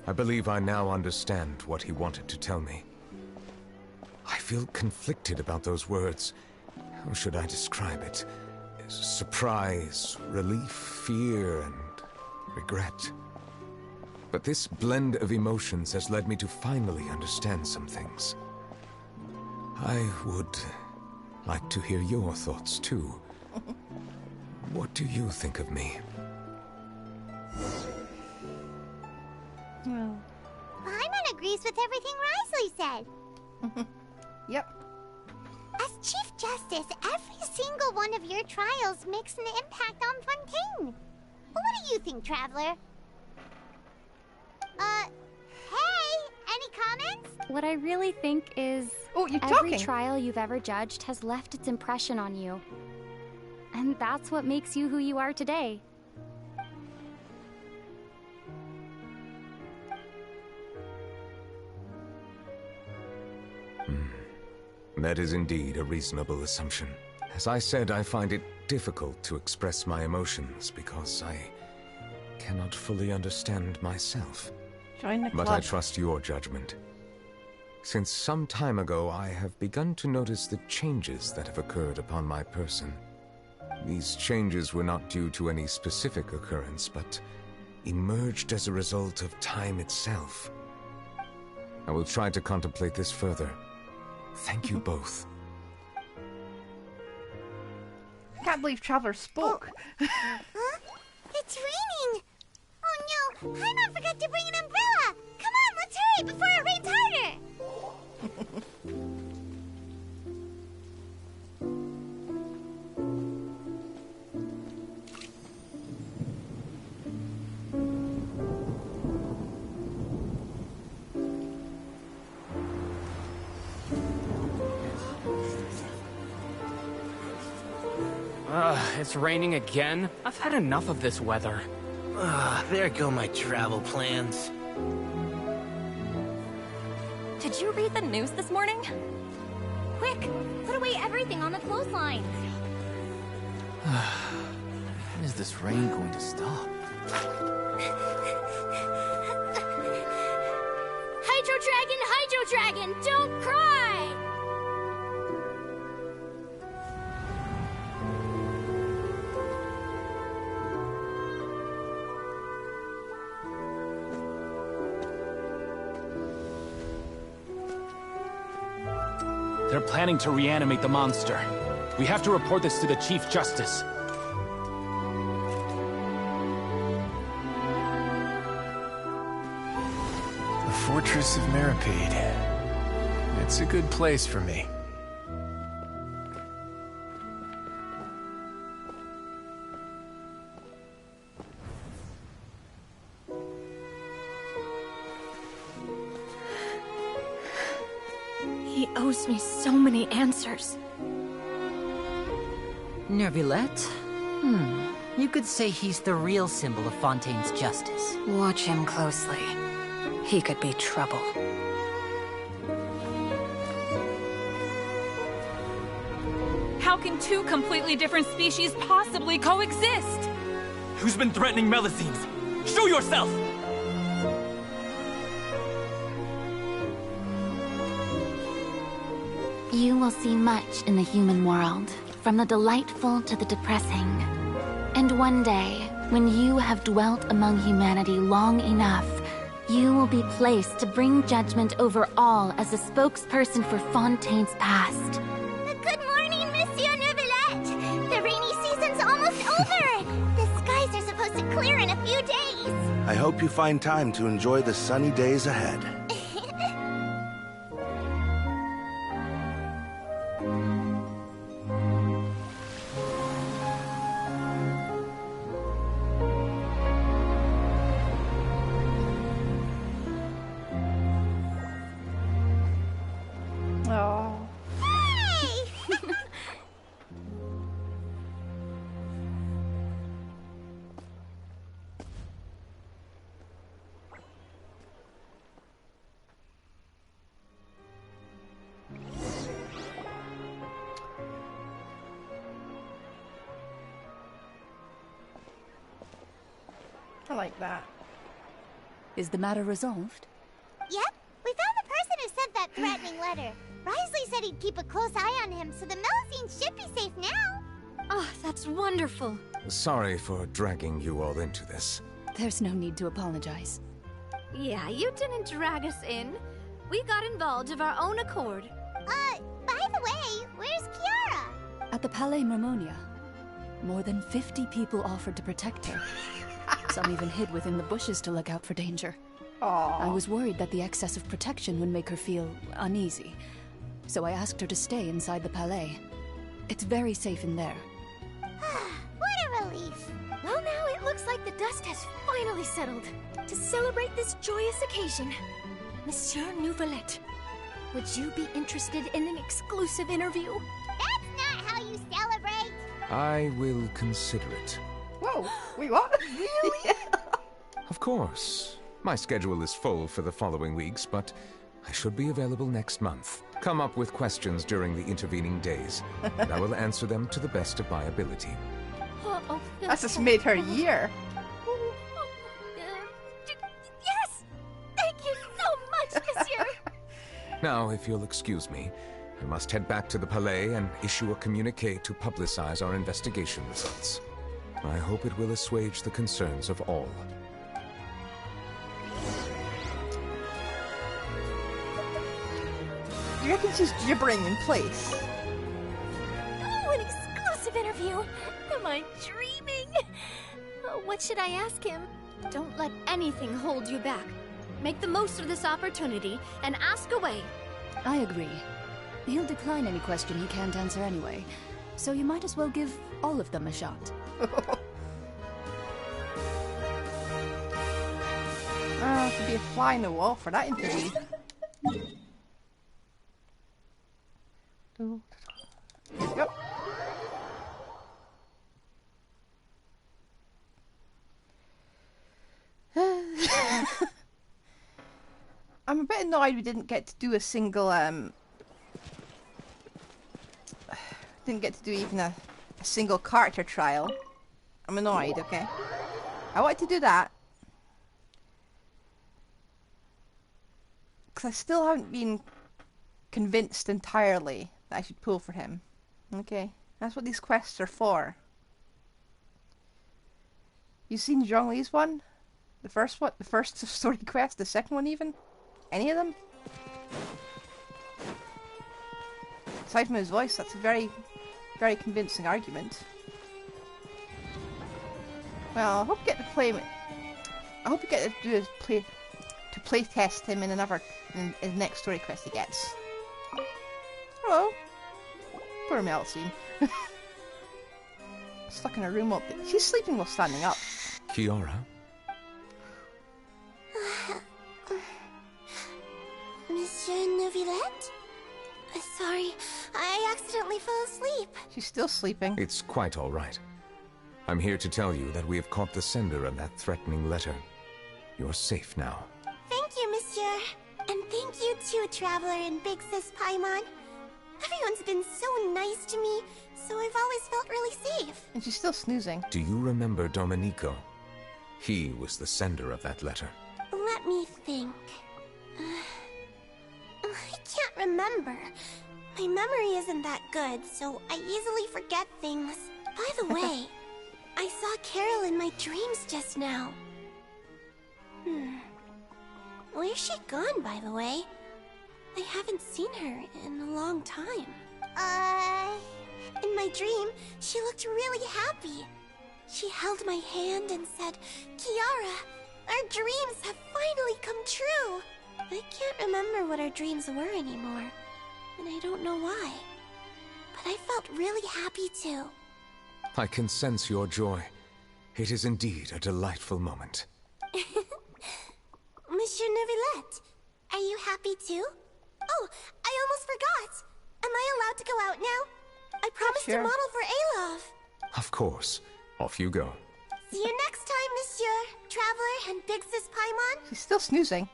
I believe I now understand what he wanted to tell me. I feel conflicted about those words. How should I describe it? Surprise, relief, fear, and regret. But this blend of emotions has led me to finally understand some things. I would like to hear your thoughts, too. What do you think of me? Well. Paimon agrees with everything Risley said. Yep. As Chief Justice, every single one of your trials makes an impact on Fontaine. What do you think, Traveler? Hey, any comments? What I really think is every trial you've ever judged has left its impression on you. And that's what makes you who you are today. That is indeed a reasonable assumption. As I said, I find it difficult to express my emotions because I cannot fully understand myself. Join the club. But I trust your judgment. Since some time ago, I have begun to notice the changes that have occurred upon my person. These changes were not due to any specific occurrence, but emerged as a result of time itself. I will try to contemplate this further. Thank you both. I can't believe Traveler spoke. Huh? It's raining! Oh no, Paimon forgot to bring an umbrella! Come on, let's hurry before it rains harder! It's raining again? I've had enough of this weather. There go my travel plans. Did you read the news this morning? Quick, put away everything on the clothesline. When is this rain going to stop? Hydro Dragon, don't cry! They're planning to reanimate the monster. We have to report this to the Chief Justice. The Fortress of Meripede. It's a good place for me. He owes me so many answers. Neuvillette? You could say he's the real symbol of Fontaine's justice. Watch him closely. He could be trouble. How can two completely different species possibly coexist? Who's been threatening Melusines? Show yourself! You will see much in the human world, from the delightful to the depressing. And one day, when you have dwelt among humanity long enough, you will be placed to bring judgment over all as a spokesperson for Fontaine's past. Good morning, Monsieur Neuvillette! The rainy season's almost over! The skies are supposed to clear in a few days! I hope you find time to enjoy the sunny days ahead. I like that. Is the matter resolved? Yep, we found the person who sent that threatening letter. Risley said he'd keep a close eye on him, so the Melusine should be safe now. Oh, that's wonderful. Sorry for dragging you all into this. There's no need to apologize. Yeah, you didn't drag us in. We got involved of our own accord. By the way, where's Kiara? At the Palais Mermonia, more than 50 people offered to protect her. Some even hid within the bushes to look out for danger. Aww. I was worried that the excess of protection would make her feel uneasy, so I asked her to stay inside the Palais. It's very safe in there. What a relief. Well, now it looks like the dust has finally settled. To celebrate this joyous occasion, Monsieur Neuvillette, would you be interested in an exclusive interview? That's not how you celebrate. I will consider it. Whoa, wait, what? Really? Of course. My schedule is full for the following weeks, but I should be available next month. Come up with questions during the intervening days, and I will answer them to the best of my ability. That's just made her year. Yes! Thank you so much, Monsieur! Now, if you'll excuse me, I must head back to the Palais and issue a communique to publicize our investigation results. I hope it will assuage the concerns of all. You reckon she's gibbering in place? Oh, an exclusive interview! Am I dreaming? What should I ask him? Don't let anything hold you back. Make the most of this opportunity and ask away. I agree. He'll decline any question he can't answer anyway, so you might as well give all of them a shot. To be a fly in the wall for that interview. Yep. I'm a bit annoyed we didn't get to do a single didn't get to do even a single character trial. I'm annoyed, okay? I wanted to do that because I still haven't been convinced entirely that I should pull for him. Okay, that's what these quests are for. You seen Zhongli's one? The first one? The first story quest? The second one even? Any of them? Aside from his voice, that's a very, very convincing argument. Well, I hope you get to play. I hope you get to do play test him in in his next story quest he gets. Hello. Poor Melusine. Stuck in a room up. She's sleeping while standing up. Kiara? Monsieur Neuvillette? Sorry, I accidentally fell asleep. She's still sleeping. It's quite all right. I'm here to tell you that we have caught the sender of that threatening letter. You're safe now. Thank you, Monsieur. And thank you too, Traveler and Big Sis Paimon. Everyone's been so nice to me, so I've always felt really safe. And she's still snoozing. Do you remember Domenico? He was the sender of that letter. Let me think. I can't remember. My memory isn't that good, so I easily forget things. By the way, I saw Carol in my dreams just now. Where's she gone, by the way? I haven't seen her in a long time. In my dream, she looked really happy. She held my hand and said, "Kiara, our dreams have finally come true." I can't remember what our dreams were anymore, and I don't know why. But I felt really happy too. I can sense your joy. It is indeed a delightful moment. Monsieur Neuvillette, are you happy too? Oh, I almost forgot. Am I allowed to go out now? I promised to model for Alov. Of course. Off you go. See you next time, Monsieur, Traveler, and Big Sis Paimon. She's still snoozing.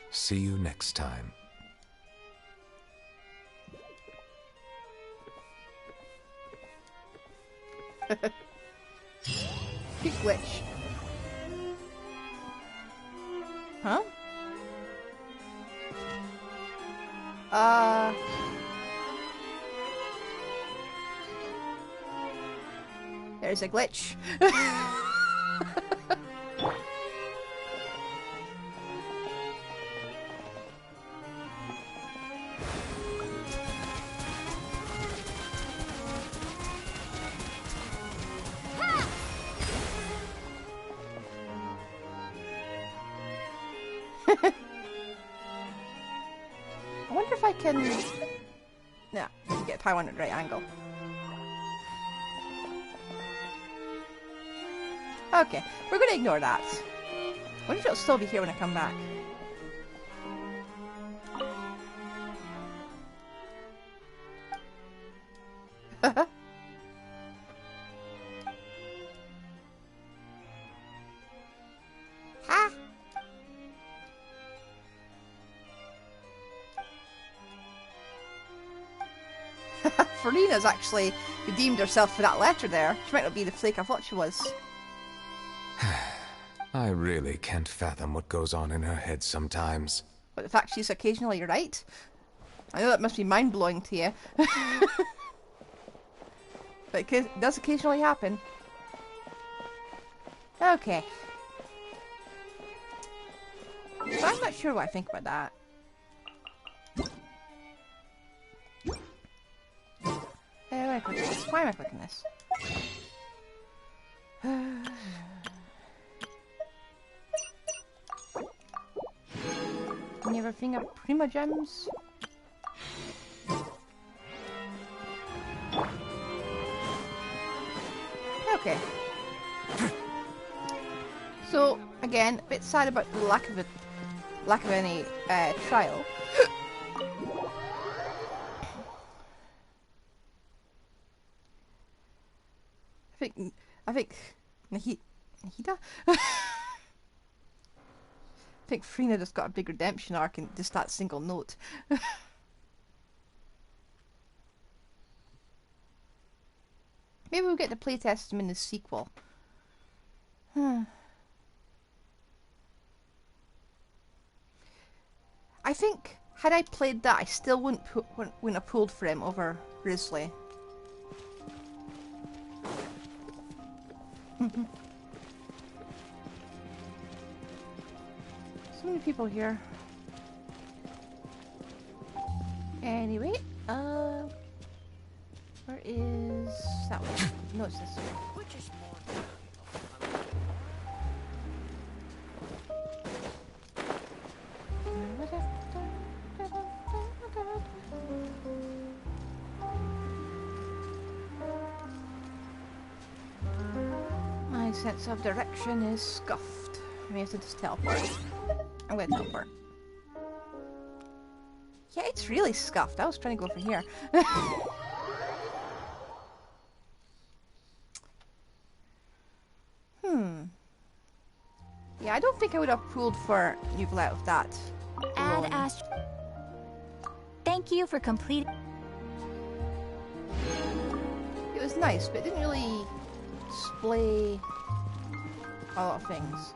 See you next time. Good glitch. Huh? There's a glitch. I wonder if I can... No, get power on at the right angle. Okay, we're gonna ignore that. I wonder if it'll still be here when I come back. Ha! Farina's actually redeemed herself for that letter there. She might not be the flake I thought she was. I really can't fathom what goes on in her head sometimes. But the fact she's occasionally right. I know that must be mind-blowing to you. But it does occasionally happen. Okay. So I'm not sure what I think about that. Why am I clicking this? Any other thing of Prima Gems? Okay. So again, a bit sad about the lack of any trial. I think Nahida? I think Frina just got a big redemption arc in just that single note. Maybe we'll get to playtest him in the sequel. I think had I played that, I still wouldn't have pulled for him over Grizzly. So many people here. Anyway, where is that one? No, it's this one. My sense of direction is scuffed. I may have to just teleport. I'm gonna teleport. Yeah, it's really scuffed. I was trying to go for here. Yeah, I don't think I would have pulled for Neuvillette with that. Add Ast. Thank you for completing. It was nice, but it didn't really display a lot of things.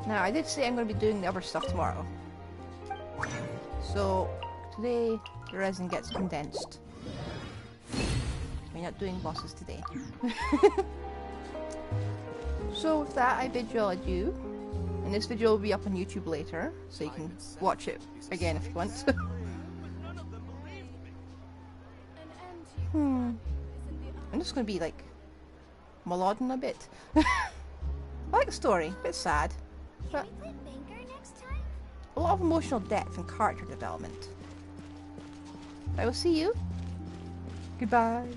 Now, I did say I'm going to be doing the other stuff tomorrow. So, today the resin gets condensed. We're not doing bosses today. So with that, I bid you all adieu. And this video will be up on YouTube later, so you can watch it again if you want. I'm just going to be like meloding a bit. I like the story, a bit sad, but a lot of emotional depth and character development. I will see you. Goodbye.